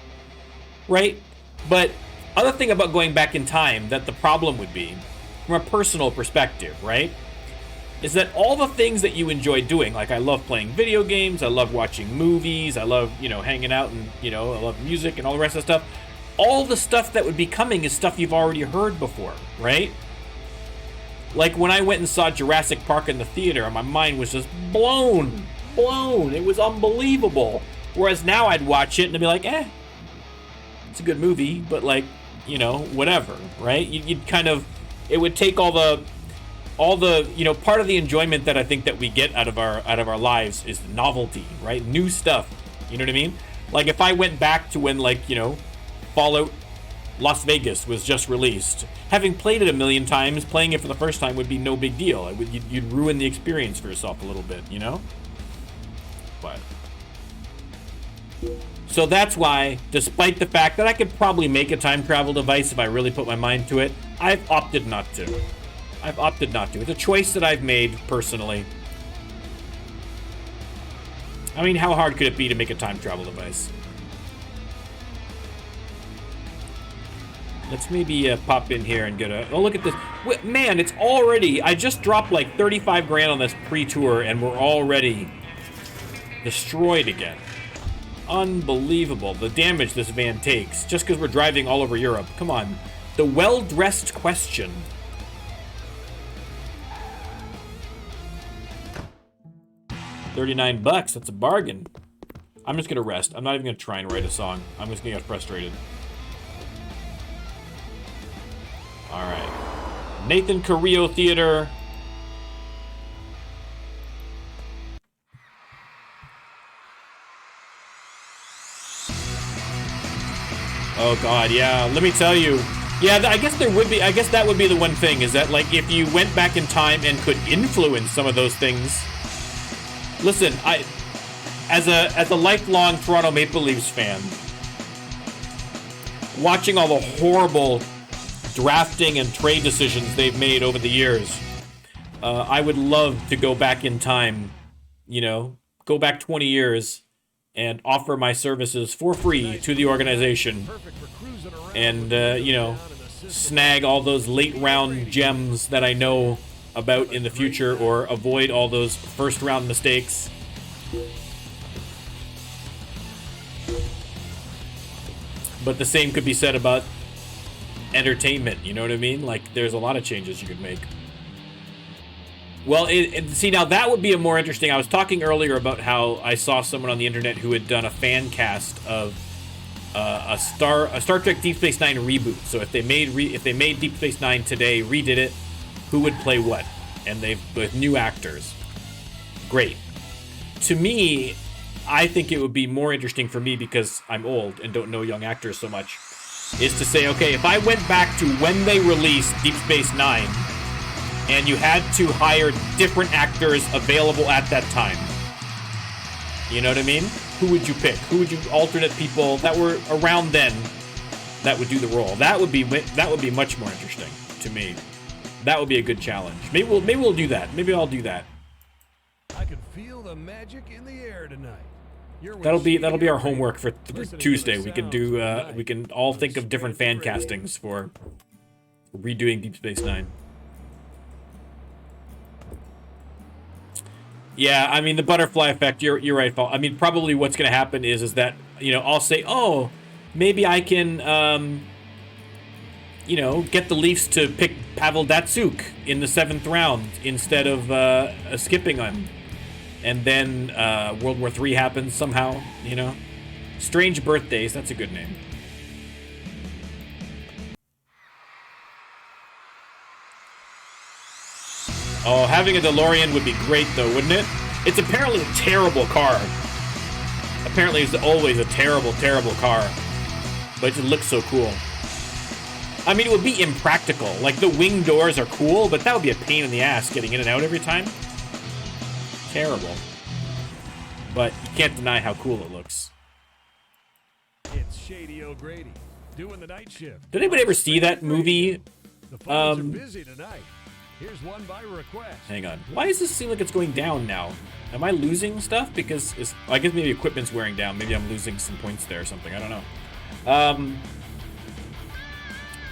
right? But other thing about going back in time that the problem would be, from a personal perspective, right, is that all the things that you enjoy doing, like I love playing video games, I love watching movies, I love, you know, hanging out and, you know, I love music and all the rest of the stuff, all the stuff that would be coming is stuff you've already heard before, right? Like when I went and saw Jurassic Park in the theater, my mind was just blown. It was unbelievable. Whereas now I'd watch it and I'd be like, it's a good movie, but like, you know, whatever, right? You'd kind of, it would take all the, you know, part of the enjoyment that I think that we get out of our lives is the novelty, right? New stuff, you know what I mean? Like if I went back to when, like, you know, Fallout Las Vegas was just released, having played it a million times, playing it for the first time would be no big deal. You'd ruin the experience for yourself a little bit, you know? But so that's why, despite the fact that I could probably make a time travel device if I really put my mind to it, I've opted not to. It's a choice that I've made personally. I mean, how hard could it be to make a time travel device? Let's maybe pop in here and get a... Oh, look at this. Man, it's already... I just dropped like 35 grand on this pre-tour and we're already destroyed again. Unbelievable. The damage this van takes just because we're driving all over Europe. Come on. The well-dressed question. $39, that's a bargain. I'm just gonna rest. I'm not even gonna try and write a song. I'm just gonna get frustrated. Alright. Nathan Carrillo Theater. Oh god, yeah. Let me tell you. Yeah, I guess there would be. I guess that would be the one thing, is that like if you went back in time and could influence some of those things. Listen, as a lifelong Toronto Maple Leafs fan, watching all the horrible drafting and trade decisions they've made over the years, I would love to go back in time, you know, go back 20 years and offer my services for free to the organization and, you know, snag all those late round gems that I know about in the future, or avoid all those first round mistakes. But the same could be said about entertainment, you know what I mean? Like, there's a lot of changes you could make. Well, see, now that would be a more interesting... I was talking earlier about how I saw someone on the internet who had done a fan cast of a Star Trek Deep Space Nine reboot. So if they made Deep Space Nine today, redid it, who would play what? And with new actors. Great. To me, I think it would be more interesting for me, because I'm old and don't know young actors so much, is to say, okay, if I went back to when they released Deep Space Nine, and you had to hire different actors available at that time, you know what I mean? Who would you pick? Who would you alternate people that were around then that would do the role? That would be much more interesting to me. That would be a good challenge. Maybe we'll do that. Maybe I'll do that. I can feel the magic in the air tonight. That'll be our homework for Tuesday. We can do we can all think of different fan castings for redoing Deep Space Nine. Yeah, I mean, the butterfly effect, you're right, Paul. I mean, probably what's going to happen is that, you know, I'll say, oh, maybe I can you know, get the Leafs to pick Pavel Datsyuk in the 7th round instead of skipping him. And then World War III happens somehow, you know. Strange Birthdays, that's a good name. Oh, having a DeLorean would be great though, wouldn't it? It's apparently a terrible car. Apparently it's always a terrible, terrible car. But it just looks so cool. I mean, it would be impractical. Like, the wing doors are cool, but that would be a pain in the ass getting in and out every time. Terrible. But you can't deny how cool it looks. It's Shady O'Grady doing the night shift. Did anybody ever see that movie? The phones are busy tonight. Here's one by request. Hang on. Why does this seem like it's going down now? Am I losing stuff? Because I guess maybe equipment's wearing down. Maybe I'm losing some points there or something. I don't know.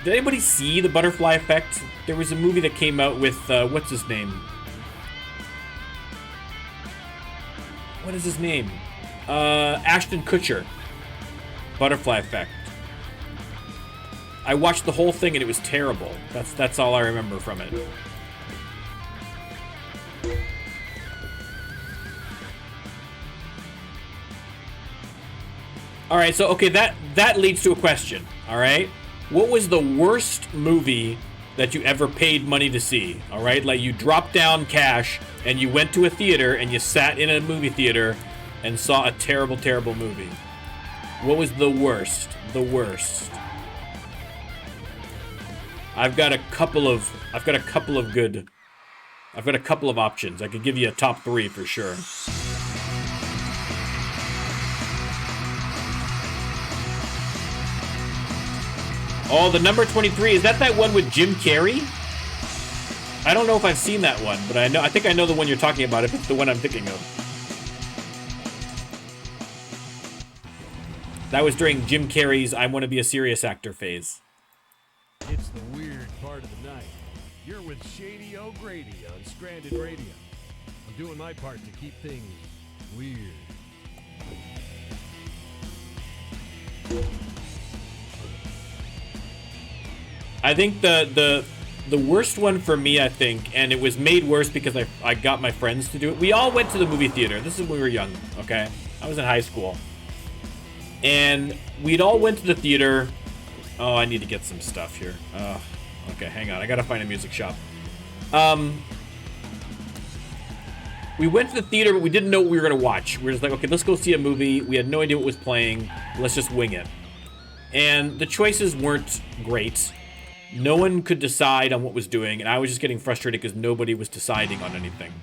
Did anybody see the Butterfly Effect? There was a movie that came out with, what's his name? What is his name? Ashton Kutcher. Butterfly Effect. I watched the whole thing and it was terrible. That's all I remember from it. All right, so okay, that leads to a question. All right, what was the worst movie that you ever paid money to see? All right, like you dropped down cash and you went to a theater and you sat in a movie theater and saw a terrible, terrible movie. What was the worst? The worst. I've got a couple of options. I could give you a top 3 for sure. Oh, the number 23, is that one with Jim Carrey? I don't know if I've seen that one, but I think I know the one you're talking about, if it's the one I'm thinking of. That was during Jim Carrey's I Want to Be a Serious Actor phase. It's the weird part of the night. You're with Shady O'Grady on Stranded Radio. I'm doing my part to keep things weird. I think the worst one for me, I think, and it was made worse because I got my friends to do it. We all went to the movie theater. This is when we were young, okay? I was in high school. And we'd all went to the theater. Oh, I need to get some stuff here. Okay, hang on. I gotta find a music shop. We went to the theater, but we didn't know what we were gonna watch. We were just like, okay, let's go see a movie. We had no idea what was playing. Let's just wing it. And the choices weren't great. No one could decide on what was doing, and I was just getting frustrated because nobody was deciding on anything.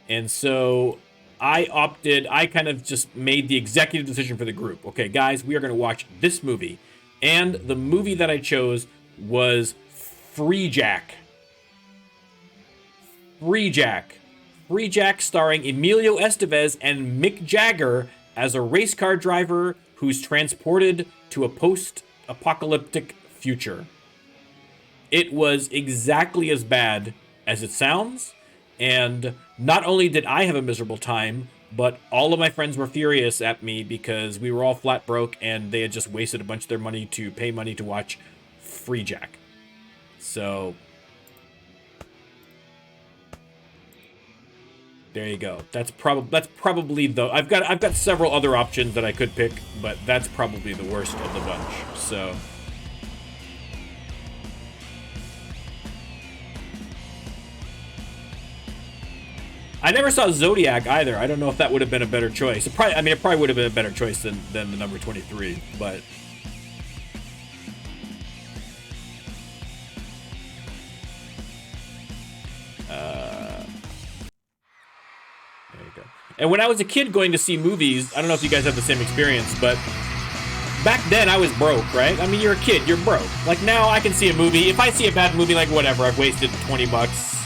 And so I kind of just made the executive decision for the group. Okay, guys, we are going to watch this movie. And the movie that I chose was Free Jack. Free Jack. Free Jack starring Emilio Estevez and Mick Jagger as a race car driver who's transported to a post-apocalyptic future. It was exactly as bad as it sounds, and not only did I have a miserable time, but all of my friends were furious at me because we were all flat broke and they had just wasted a bunch of their money to pay money to watch Free Jack. So there you go. That's probably the I've got several other options that I could pick, but that's probably the worst of the bunch. So I never saw Zodiac either. I don't know if that would have been a better choice. It probably would have been a better choice than the number 23, but there you go. And when I was a kid going to see movies, I don't know if you guys have the same experience, but back then I was broke, right? I mean, you're a kid, you're broke. Like now I can see a movie. If I see a bad movie, like whatever, I've wasted $20,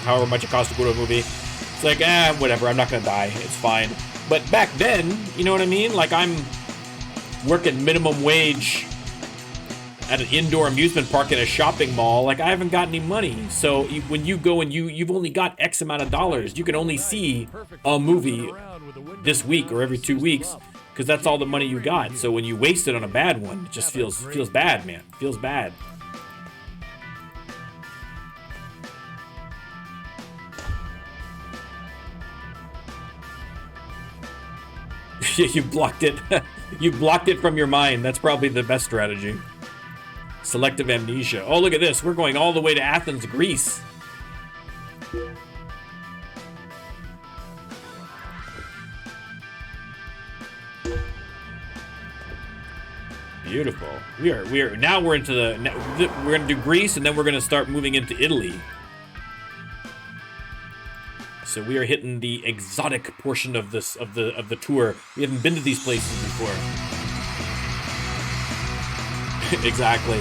however much it costs to go to a movie. It's like, whatever, I'm not gonna die, it's fine. But back then, you know what I mean? Like, I'm working minimum wage at an indoor amusement park in a shopping mall. Like, I haven't got any money. So when you go and you've only got X amount of dollars, you can only see a movie this week or every 2 weeks because that's all the money you got. So when you waste it on a bad one, it just feels bad, man. Feels bad. You blocked it. You blocked it from your mind. That's probably the best strategy. Selective amnesia. Oh, look at this. We're going all the way to Athens, Greece. Beautiful. We are now we're into we're gonna do Greece, and then we're gonna start moving into Italy. So we are hitting the exotic portion of the tour. We haven't been to these places before. Exactly.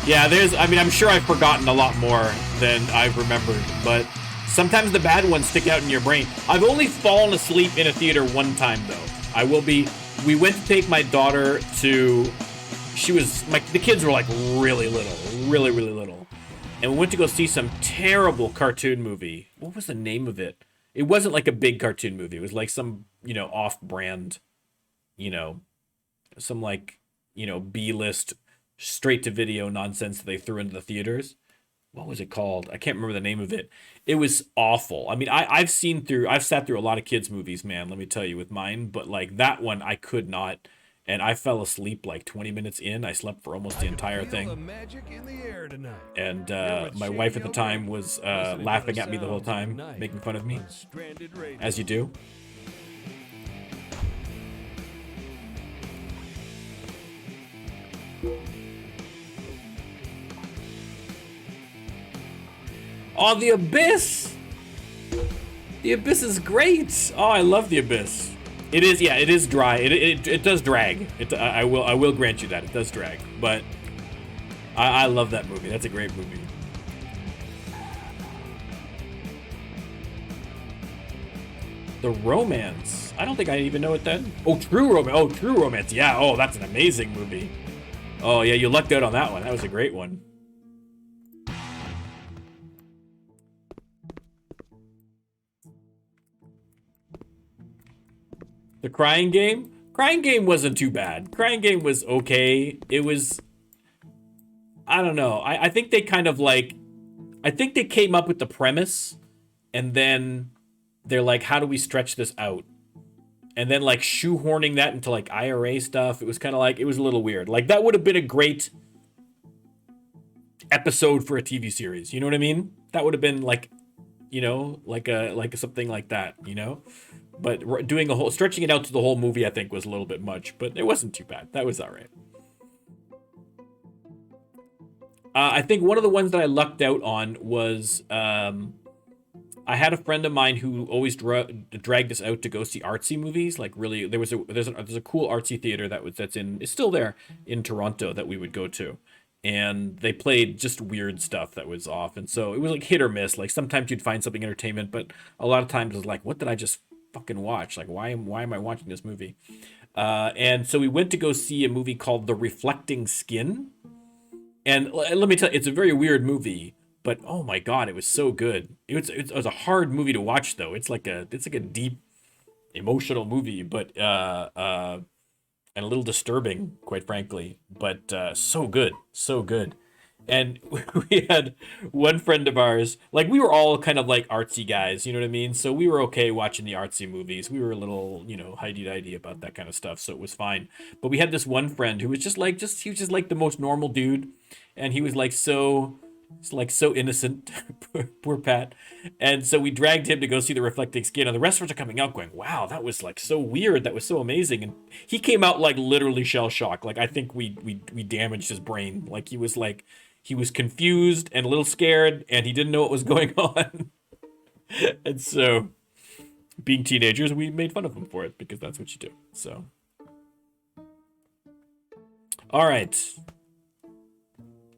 Yeah, I'm sure I've forgotten a lot more than I've remembered, but sometimes the bad ones stick out in your brain. I've only fallen asleep in a theater one time though. We went to take my daughter to, the kids were like really little. And we went to go see some terrible cartoon movie. What was the name of it? It wasn't like a big cartoon movie. It was like some, off-brand, some like, B-list, straight-to-video nonsense that they threw into the theaters. What was it called? I can't remember the name of it. It was awful. I mean, I've sat through a lot of kids' movies, man, let me tell you, with mine. But, like, that one, I could not. And I fell asleep like 20 minutes in. I slept for almost the entire thing. And my wife at the time was laughing at me the whole time, making fun of me, as you do. Oh, The Abyss! The Abyss is great! Oh, I love The Abyss. It is, yeah, it is dry. It does drag. I will grant you that. It does drag. But I love that movie. That's a great movie. The Romance. I don't think I even know what that... Oh, True Romance. Oh, True Romance. Yeah, oh, that's an amazing movie. Oh, yeah, you lucked out on that one. That was a great one. The Crying Game? Crying Game wasn't too bad. Crying Game was okay. It was... I don't know. I think they kind of like... I think they came up with the premise, and then they're like, how do we stretch this out? And then like shoehorning that into like IRA stuff, it was kind of like, it was a little weird. Like that would have been a great episode for a TV series. You know what I mean? That would have been like, like something like that, But doing stretching it out to the whole movie, I think, was a little bit much, but it wasn't too bad. That was all right. I think one of the ones that I lucked out on was I had a friend of mine who always dragged us out to go see artsy movies. Like really, there's a cool artsy theater it's still there in Toronto that we would go to. And they played just weird stuff that was off. And so it was like hit or miss. Like sometimes you'd find something entertainment, but a lot of times it was like, what did I just fucking watch? Like, why am I watching this movie? And so we went to go see a movie called The Reflecting Skin. And let me tell you, it's a very weird movie, but oh my God, it was so good. It was a hard movie to watch though. It's like a deep emotional movie, but, and a little disturbing, quite frankly, but so good. And we had one friend of ours, like we were all kind of like artsy guys, you know what I mean? So we were okay watching the artsy movies. We were a little, hidey-didey about that kind of stuff, so it was fine. But we had this one friend who was he was just like the most normal dude, and he was like so innocent, poor Pat. And so we dragged him to go see The Reflecting Skin, and the rest of us are coming out going, wow, that was like so weird, that was so amazing. And he came out like literally shell-shocked. Like I think we damaged his brain. Like he was confused and a little scared, and he didn't know what was going on. And so, being teenagers, we made fun of him for it, because that's what you do. So, all right.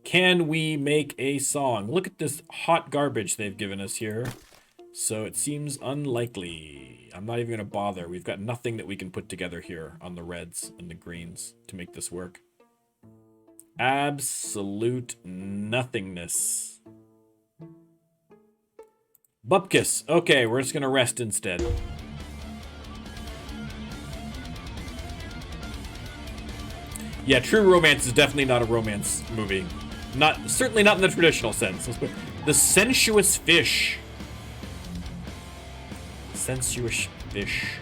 Can we make a song? Look at this hot garbage they've given us here. So it seems unlikely. I'm not even going to bother. We've got nothing that we can put together here on the reds and the greens to make this work. Absolute nothingness. Bupkis. Okay, we're just gonna rest instead. Yeah, True Romance is definitely not a romance movie. Certainly not in the traditional sense. The Sensuous Fish. Sensuous Fish.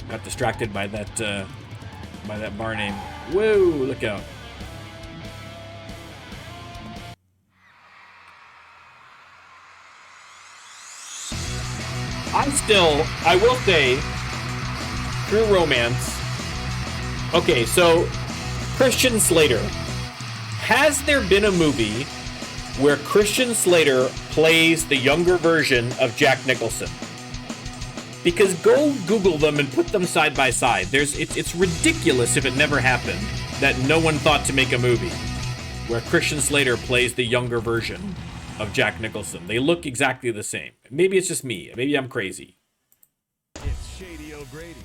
Got distracted by that bar name. Whoa, look out. I will say, True Romance. Okay, so Christian Slater. Has there been a movie where Christian Slater plays the younger version of Jack Nicholson? Because go Google them and put them side by side. It's ridiculous if it never happened that no one thought to make a movie where Christian Slater plays the younger version of Jack Nicholson. They look exactly the same. Maybe it's just me. Maybe I'm crazy. It's Shady O'Grady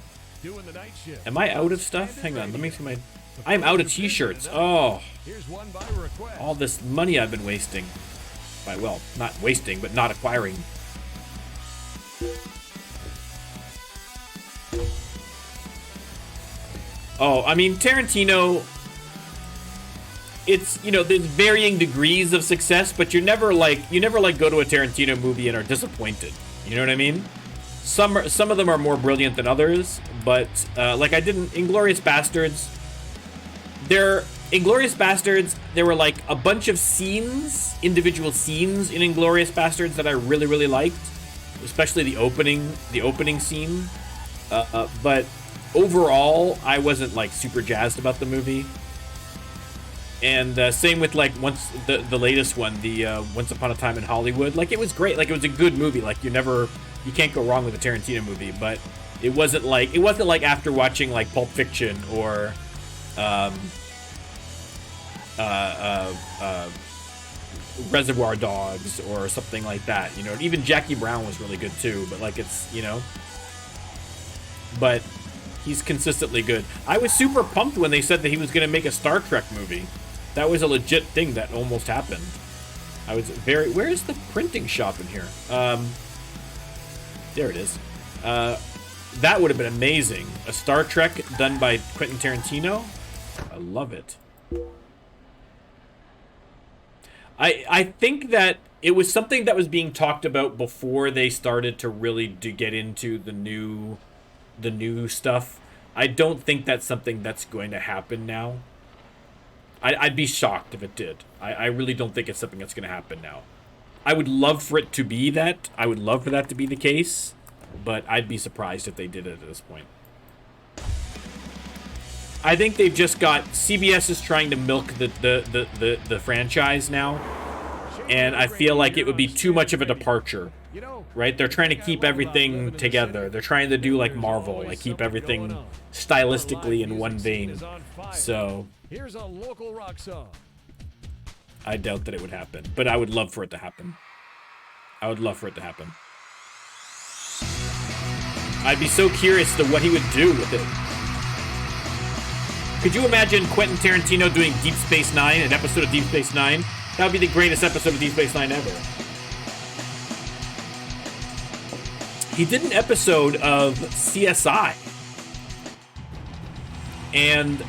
doing the night shift. Am I out of stuff? Hang on, let me see my... I'm out of t-shirts. Oh. Here's one by request. All this money I've been wasting. Well, not wasting, but not acquiring. Oh, I mean, Tarantino... It's, you know, there's varying degrees of success, but you never go to a Tarantino movie and are disappointed. You know what I mean? Some of them are more brilliant than others, but like I didn't Inglourious Basterds. Inglourious Basterds, there were like a bunch of scenes, individual scenes in Inglourious Basterds that I really, really liked, especially the opening scene. But overall, I wasn't like super jazzed about the movie. And same with like the latest one, the Once Upon a Time in Hollywood. Like it was great. Like it was a good movie. Like you can't go wrong with a Tarantino movie. But it wasn't like after watching like Pulp Fiction or Reservoir Dogs or something like that. You know, and even Jackie Brown was really good too. But like it's, you know, but he's consistently good. I was super pumped when they said that he was going to make a Star Trek movie. That was a legit thing that almost happened. I was very... Where is the printing shop in here? There it is. That would have been amazing. A Star Trek done by Quentin Tarantino. I love it. I think that it was something that was being talked about before they started to really get into the new stuff. I don't think that's something that's going to happen now. I'd be shocked if it did. I really don't think it's something that's going to happen now. I would love for it to be that. I would love for that to be the case, but I'd be surprised if they did it at this point. I think they've just got... CBS is trying to milk the franchise now, and I feel like it would be too much of a departure. Right? They're trying to keep everything together. They're trying to do like Marvel, like keep everything stylistically in one vein. So here's a local rock song. I doubt that it would happen, but I would love for it to happen. I would love for it to happen. I'd be so curious to what he would do with it. Could you imagine Quentin Tarantino doing Deep Space Nine, an episode of Deep Space Nine? That would be the greatest episode of Deep Space Nine ever. He did an episode of CSI. And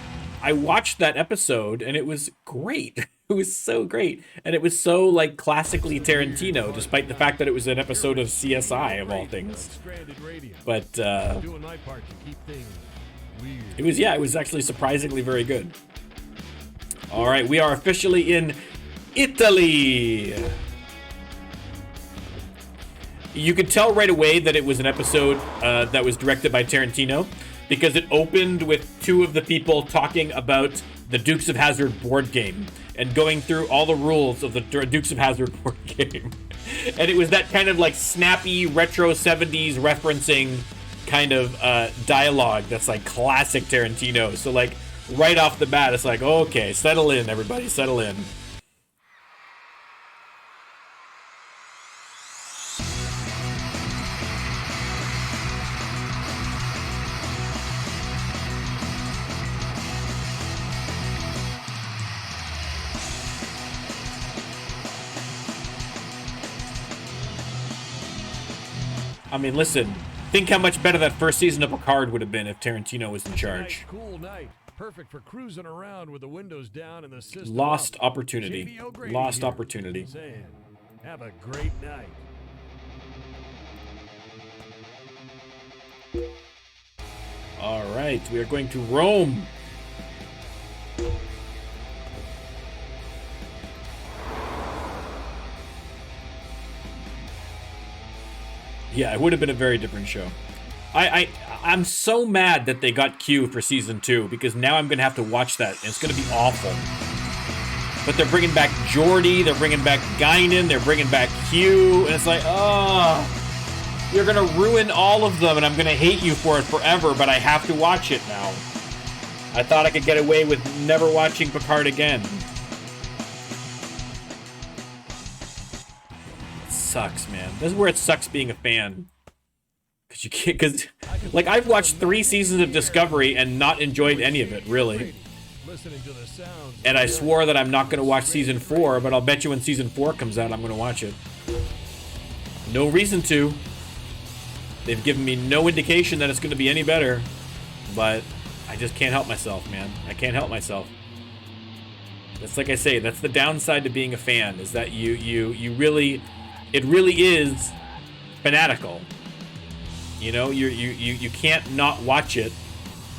I watched that episode, and it was great. It was so great. And it was so, like, classically Tarantino, despite the fact that it was an episode of CSI, of all things. But, it was actually surprisingly very good. All right, we are officially in Italy. You could tell right away that it was an episode that was directed by Tarantino, because it opened with two of the people talking about the Dukes of Hazzard board game and going through all the rules of the Dukes of Hazzard board game. And it was that kind of like snappy retro 70s referencing kind of dialogue that's like classic Tarantino. So like right off the bat, it's like, okay, settle in, everybody, settle in. I mean, listen, think how much better that first season of Picard would have been if Tarantino was in charge. Cool night. Perfect for cruising around with the windows down and the system Lost up. opportunity. Lost opportunity. Saying, have a great night. right. We are going to Rome. Yeah, it would have been a very different show. I'm so mad that they got Q for season 2 because now I'm gonna have to watch that and it's gonna be awful. But they're bringing back Geordi, they're bringing back Guinan, they're bringing back Q, and it's like, oh, you're gonna ruin all of them, and I'm gonna hate you for it forever. But I have to watch it now. I thought I could get away with never watching Picard again. It sucks, man. This is where it sucks being a fan. Cause you can't, cause like I've watched 3 seasons of Discovery and not enjoyed any of it, really. And I swore that I'm not gonna watch season 4, but I'll bet you when season 4 comes out, I'm gonna watch it. No reason to. They've given me no indication that it's gonna be any better, but I just can't help myself, man. I can't help myself. That's like I say, that's the downside to being a fan, is that you really, it really is fanatical. You know, you can't not watch it,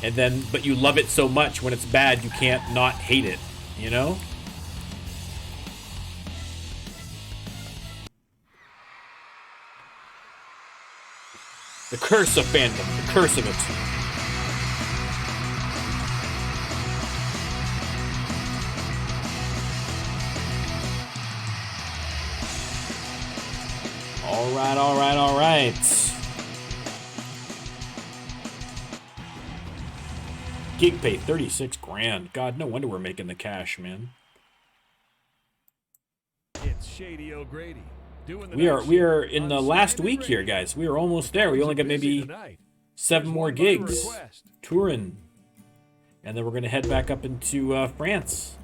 and then, but you love it so much when it's bad, you can't not hate it, you know? The curse of fandom, the curse of it. All right, all right, all right. Gig pay 36 grand. God, no wonder we're making the cash, man. It's Shady O'Grady. We are in the last week here, guys. We are almost there. We only got maybe 7 more gigs touring, and then we're gonna head back up into France.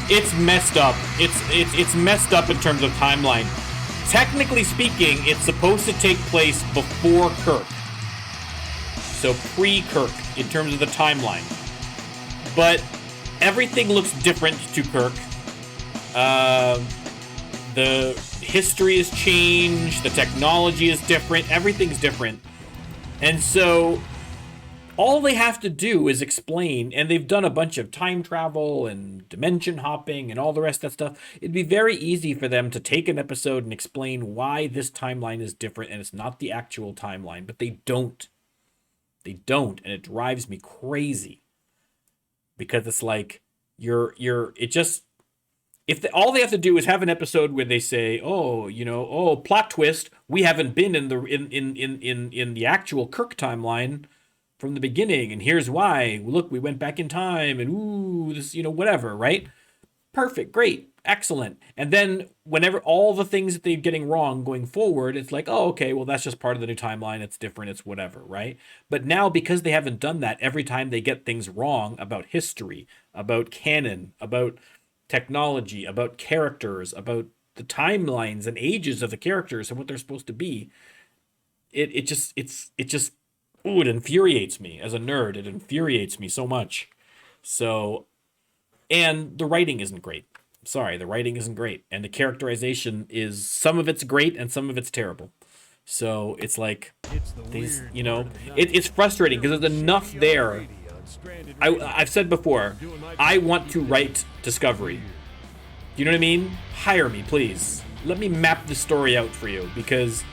It's messed up. It's messed up in terms of timeline. Technically speaking, it's supposed to take place before Kirk. So pre-Kirk in terms of the timeline. But everything looks different to Kirk. The history has changed, the technology is different, everything's different. And so all they have to do is explain, and they've done a bunch of time travel and dimension hopping and all the rest of that stuff. It'd be very easy for them to take an episode and explain why this timeline is different and it's not the actual timeline, but they don't. They don't, and it drives me crazy. Because it's like, all they have to do is have an episode where they say, plot twist, we haven't been in the actual Kirk timeline from the beginning, and here's why. Look, we went back in time, and ooh, this, whatever, right? Perfect, great, excellent. And then whenever all the things that they're getting wrong going forward, it's like, oh, okay, well, that's just part of the new timeline. It's different, it's whatever, right? But now, because they haven't done that, every time they get things wrong about history, about canon, about technology, about characters, about the timelines and ages of the characters and what they're supposed to be, it just ooh, it infuriates me as a nerd. It infuriates me so much. So, and the writing isn't great. Sorry, the writing isn't great. And the characterization is, some of it's great and some of it's terrible. So it's like, it's frustrating because there's enough there. I've said before, I want to write Discovery. You know what I mean? Hire me, please. Let me map the story out for you, because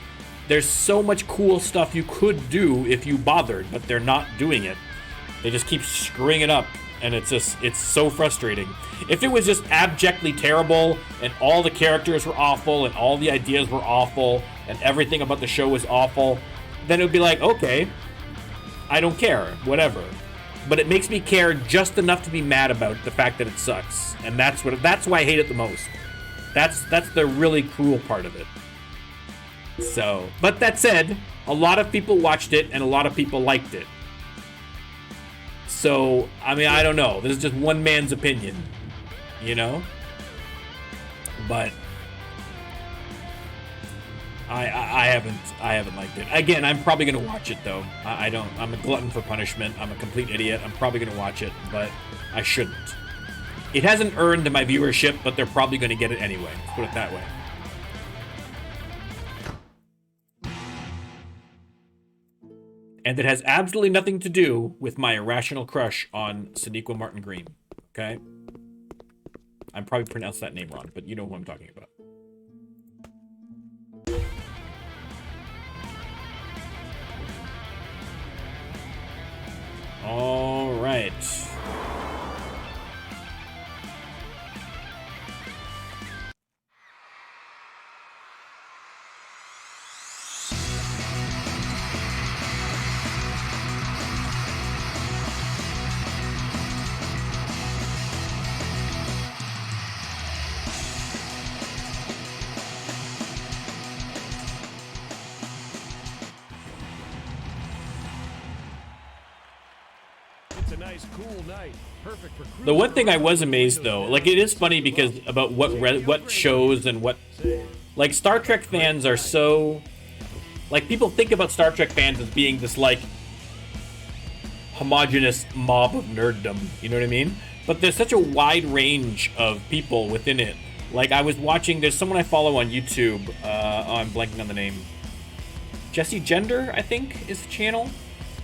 there's so much cool stuff you could do if you bothered, but they're not doing it. They just keep screwing it up, and it's so frustrating. If it was just abjectly terrible, and all the characters were awful, and all the ideas were awful, and everything about the show was awful, then it would be like, okay, I don't care, whatever. But it makes me care just enough to be mad about the fact that it sucks, and that's why I hate it the most. That's the really cruel part of it. So, but that said, a lot of people watched it and a lot of people liked it. So, I mean, I don't know. This is just one man's opinion, But I haven't liked it. Again, I'm probably gonna watch it though. I don't. I'm a glutton for punishment. I'm a complete idiot. I'm probably gonna watch it, but I shouldn't. It hasn't earned my viewership, but they're probably gonna get it anyway. Let's put it that way. And it has absolutely nothing to do with my irrational crush on Sonequa Martin Green. Okay? I'm probably pronounced that name wrong, but you know who I'm talking about. All right. It's a nice, cool night. Perfect for cruising The one thing I around was with amazed windows though, down. like it is funny because about what shows and what, like Star Trek fans are so, like people think about Star Trek fans as being this like homogenous mob of nerddom, you know what I mean? But there's such a wide range of people within it. Like I was watching, there's someone I follow on YouTube, oh, I'm blanking on the name. Jessie Gender, I think, is the channel.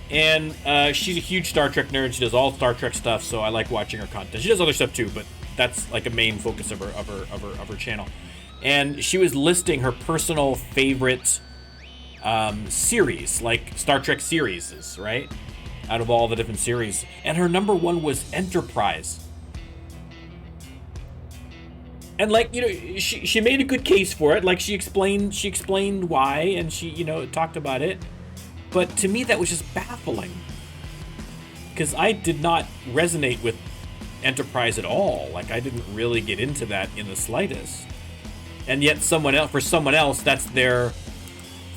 And she's a huge Star Trek nerd. She does all Star Trek stuff, so I like watching her content. She does other stuff too, but that's like a main focus of her channel. And she was listing her personal favorite series, like Star Trek series, right? Out of all the different series, and her number one was Enterprise. And like, you know, she made a good case for it. Like she explained why, and she, you know, talked about it. But to me, that was just baffling, because I did not resonate with Enterprise at all. Like I didn't really get into that in the slightest. And yet for someone else, that's their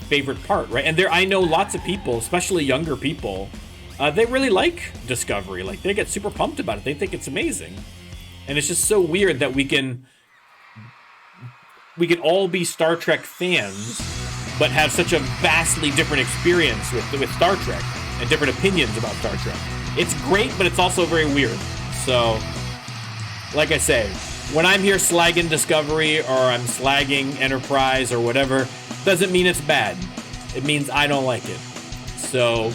favorite part, right? And I know lots of people, especially younger people, they really like Discovery. Like they get super pumped about it. They think it's amazing. And it's just so weird that we can all be Star Trek fans, but have such a vastly different experience with Star Trek and different opinions about Star Trek. It's great, but it's also very weird. So, like I say, when I'm here slagging Discovery or I'm slagging Enterprise or whatever, doesn't mean it's bad. It means I don't like it. So,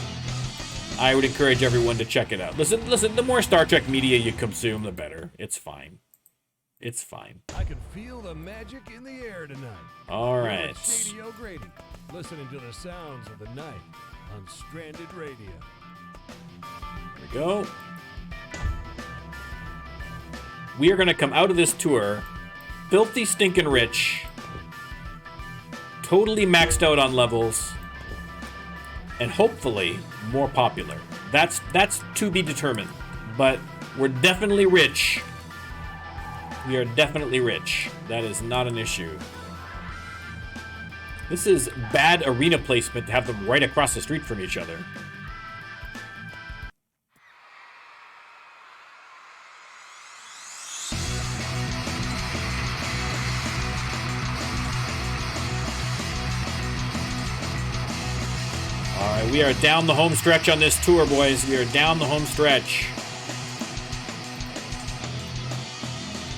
I would encourage everyone to check it out. Listen, the more Star Trek media you consume, the better. It's fine. It's fine. I can feel the magic in the air tonight. All You're right. with Shady O'Grady, listening to the sounds of the night on Stranded Radio. Here we go. We are going to come out of this tour filthy stinking rich, totally maxed out on levels, and hopefully more popular. That's to be determined, but we're definitely rich. We are definitely rich. That is not an issue. This is bad arena placement to have them right across the street from each other. All right, we are down the home stretch on this tour, boys. We are down the home stretch.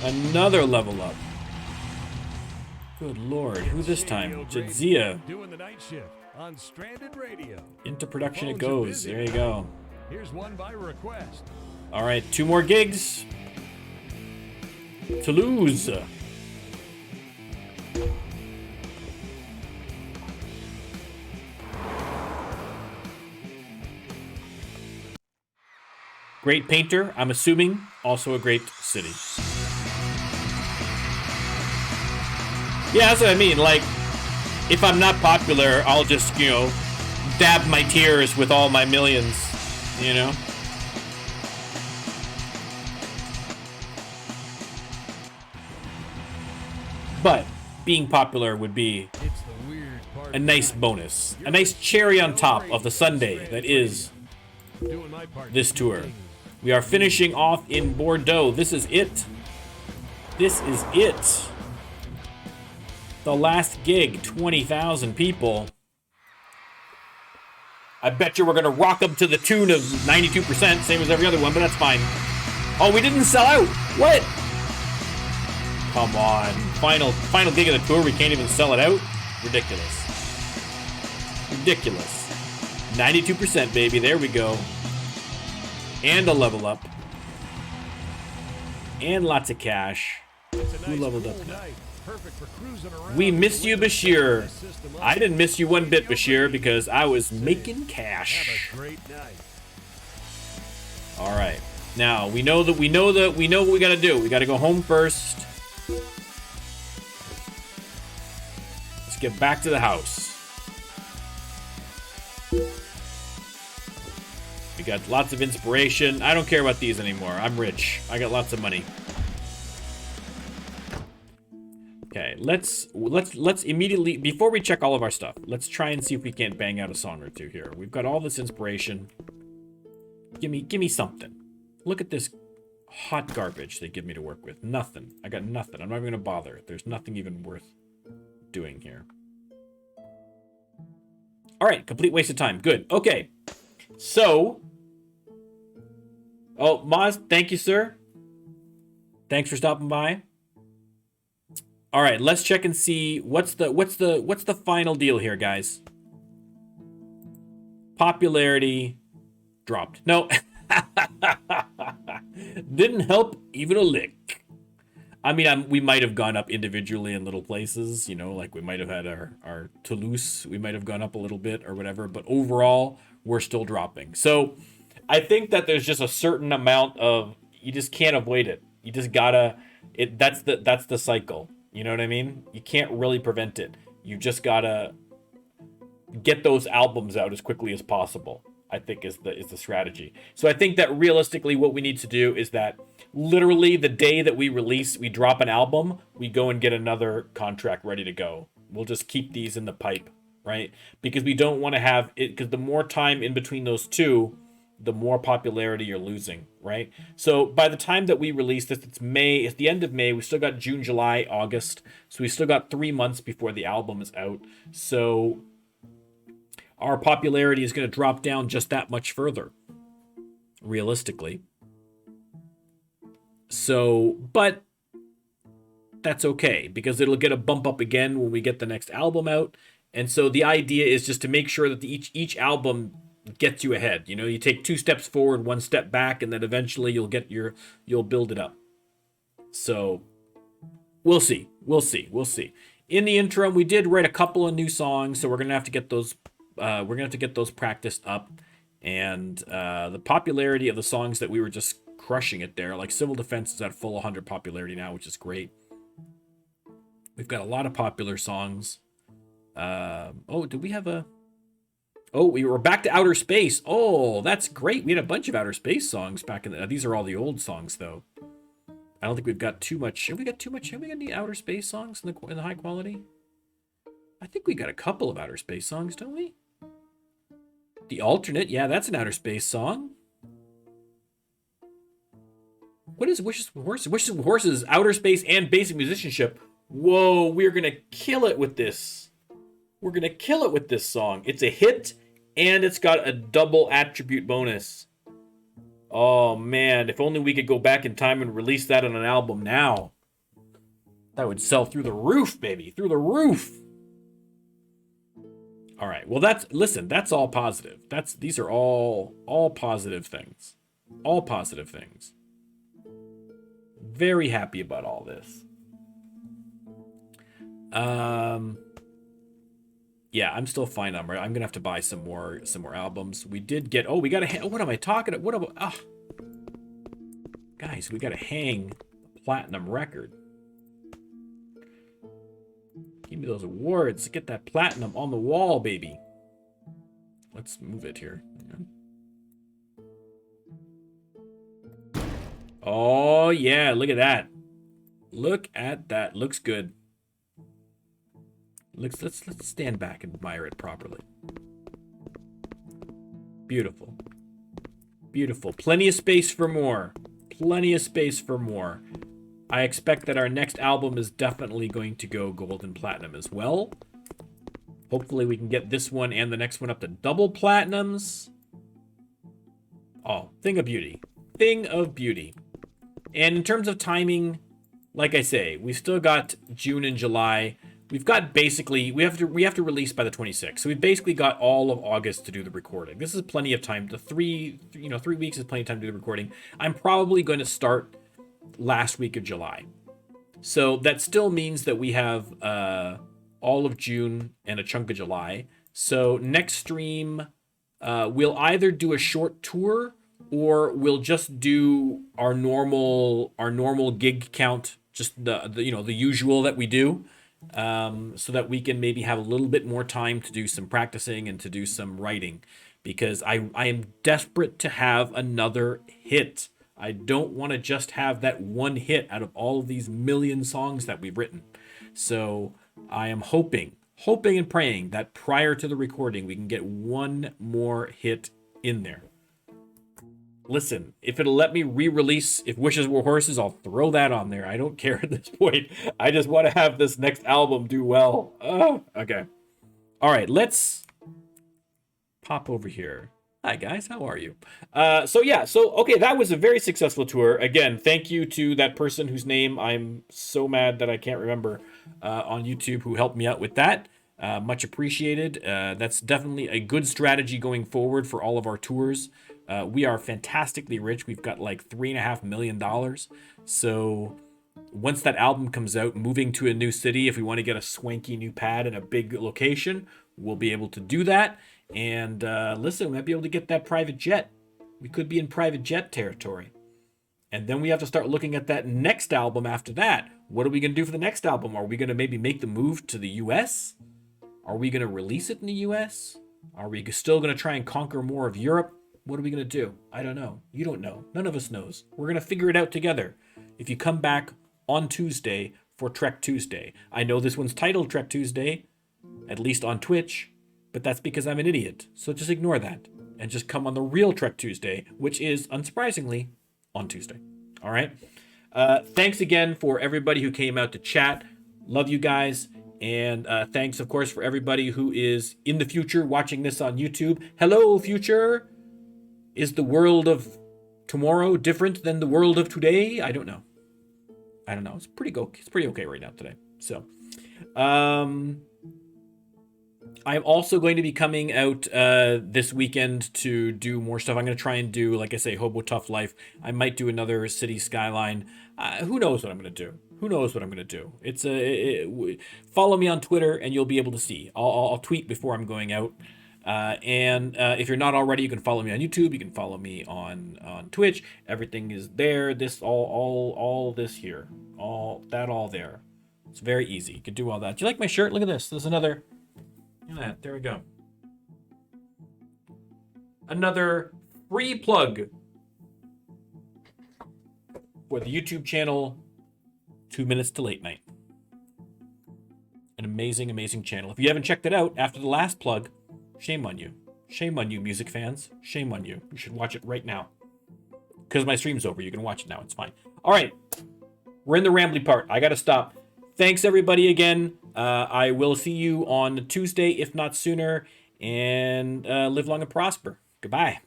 Another level up. Good lord, who this time? Jadzia. Doing the night shift on Stranded Radio. Into production it Phones are goes. busy There you tonight. go. Here's one by request. All right, 2 more gigs. Toulouse. Great painter, I'm assuming, also a great city. Yeah, that's what I mean. Like, if I'm not popular, I'll just, you know, dab my tears with all my millions, you know? But being popular would be It's the weird part a of nice the night. bonus. A nice cherry on top of the sundae that is Doing my part to this keep tour. things We are finishing off in Bordeaux. This is it. This is it. The last gig, 20,000 people. I bet you we're gonna rock them to the tune of 92%, same as every other one, but that's fine. Oh, we didn't sell out. What? Come on. Final gig of the tour, we can't even sell it out? Ridiculous. Ridiculous. 92%, baby. There we go. And a level up. And lots of cash. Who leveled up now? We miss you, Bashir. I didn't miss you one bit, Bashir, because I was making cash. All right. Now we know what we gotta do. We gotta go home first. Let's get back to the house. We got lots of inspiration. I don't care about these anymore. I'm rich. I got lots of money. Okay, let's immediately, before we check all of our stuff, let's try and see if we can't bang out a song or two here. We've got all this inspiration. Give me something. Look at this hot garbage they give me to work with. Nothing. I got nothing. I'm not even gonna bother. There's nothing even worth doing here. All right, complete waste of time. Good. Okay. So, oh, Maz, thank you, sir. Thanks for stopping by. All right, let's check and see what's the final deal here, guys. Popularity dropped. No. Didn't help even a lick. I mean, we might have gone up individually in little places, you know, like we might have had our Toulouse, we might have gone up a little bit or whatever, but overall, we're still dropping. So I think that there's just a certain amount of, you just can't avoid it. You just gotta, that's the cycle. You know what I mean? You can't really prevent it. You just gotta get those albums out as quickly as possible, I think is the strategy. So I think that realistically what we need to do is that literally the day that we drop an album, we go and get another contract ready to go. We'll just keep these in the pipe, right? Because we don't want to have it, because the more time in between those two, the more popularity you're losing, right? So by the time that we release this, it's the end of May. We still got June, July, August. So we still got 3 months before the album is out. So our popularity is going to drop down just that much further, realistically. So, but that's okay, because it'll get a bump up again when we get the next album out. And so the idea is just to make sure that each album gets you ahead. You know, you take 2 steps forward, 1 step back, and then eventually you'll build it up. So we'll see. In the interim, we did write a couple of new songs, so we're gonna have to get those. Practiced up, and the popularity of the songs that we were just crushing it there, like Civil Defense is at full 100 popularity now, which is great. We've got a lot of popular songs. Do we have a? Oh, we were back to Outer Space. Oh, that's great. We had a bunch of Outer Space songs back in the. These are all the old songs, though. I don't think we've got too much. Have we got any Outer Space songs in the high quality? I think we got a couple of Outer Space songs, don't we? The Alternate, yeah, that's an Outer Space song. What is Wishes from Horses? Wishes from Horses, Outer Space, and Basic Musicianship. Whoa, we're gonna kill it with this. We're gonna kill it with this song. It's a hit, and it's got a double attribute bonus. Oh man, if only we could go back in time and release that on an album now. That would sell through the roof, baby, through the roof. All right. Well, that's all positive. These are all positive things. All positive things. Very happy about all this. Yeah, I'm still fine. I'm gonna have to buy some more albums. We did get. Oh, we got to. What am I talking about? What about? Guys, we got to hang the platinum record. Give me those awards. Get that platinum on the wall, baby. Let's move it here. Oh, yeah. Look at that. Look at that. Looks good. Let's stand back and admire it properly. Beautiful. Beautiful. Plenty of space for more. Plenty of space for more. I expect that our next album is definitely going to go gold and platinum as well. Hopefully we can get this one and the next one up to double platinums. Oh, thing of beauty. Thing of beauty. And in terms of timing, like I say, we've still got June and July. We've got basically, we have to release by the 26th. So we've basically got all of August to do the recording. This is plenty of time. The 3 weeks is plenty of time to do the recording. I'm probably going to start last week of July. So that still means that we have all of June and a chunk of July. So next stream, we'll either do a short tour or we'll just do our normal gig count, just the usual that we do, so that we can maybe have a little bit more time to do some practicing and to do some writing, because I am desperate to have another hit. I don't want to just have that one hit out of all of these million songs that we've written. So I am hoping and praying that prior to the recording, we can get one more hit in there. Listen, if it'll let me re-release If Wishes Were Horses, I'll throw that on there. I don't care at this point. I just want to have this next album do well. Okay. All right, let's pop over here. Hi guys, how are you? Okay, that was a very successful tour. Again, thank you to that person whose name I'm so mad that I can't remember on YouTube who helped me out with that. Much appreciated. That's definitely a good strategy going forward for all of our tours. We are fantastically rich. We've got like $3.5 million. So once that album comes out, moving to a new city, if we want to get a swanky new pad in a big location, we'll be able to do that. And listen, we might be able to get that private jet. We could be in private jet territory. And then we have to start looking at that next album after that. What are we going to do for the next album? Are we going to maybe make the move to the US? Are we going to release it in the US? Are we still going to try and conquer more of Europe? What are we going to do? I don't know. You don't know. None of us knows. We're going to figure it out together. If you come back on Tuesday for Trek Tuesday. I know this one's titled Trek Tuesday, at least on Twitch, but that's because I'm an idiot. So just ignore that and just come on the real Trek Tuesday, which is, unsurprisingly, on Tuesday. All right? Thanks again for everybody who came out to chat. Love you guys. And thanks, of course, for everybody who is in the future watching this on YouTube. Hello, future. Is the world of tomorrow different than the world of today? I don't know. It's pretty okay right now today. So, I'm also going to be coming out this weekend to do more stuff. I'm going to try and do, like I say, Hobo Tough Life. I might do another City Skyline. Who knows what I'm going to do? It's follow me on Twitter and you'll be able to see. I'll tweet before I'm going out. And if you're not already, you can follow me on YouTube. You can follow me on Twitch. Everything is there. This all this here, all there. It's very easy. You can do all that. Do you like my shirt? Look at this. There's another. Look at that. There we go. Another free plug for the YouTube channel 2 Minutes to Late Night. An amazing, amazing channel. If you haven't checked it out after the last plug, shame on you. Shame on you, music fans. Shame on you. You should watch it right now. Because my stream's over. You can watch it now. It's fine. All right. We're in the rambly part. I got to stop. Thanks, everybody, again. I will see you on Tuesday, if not sooner. And live long and prosper. Goodbye.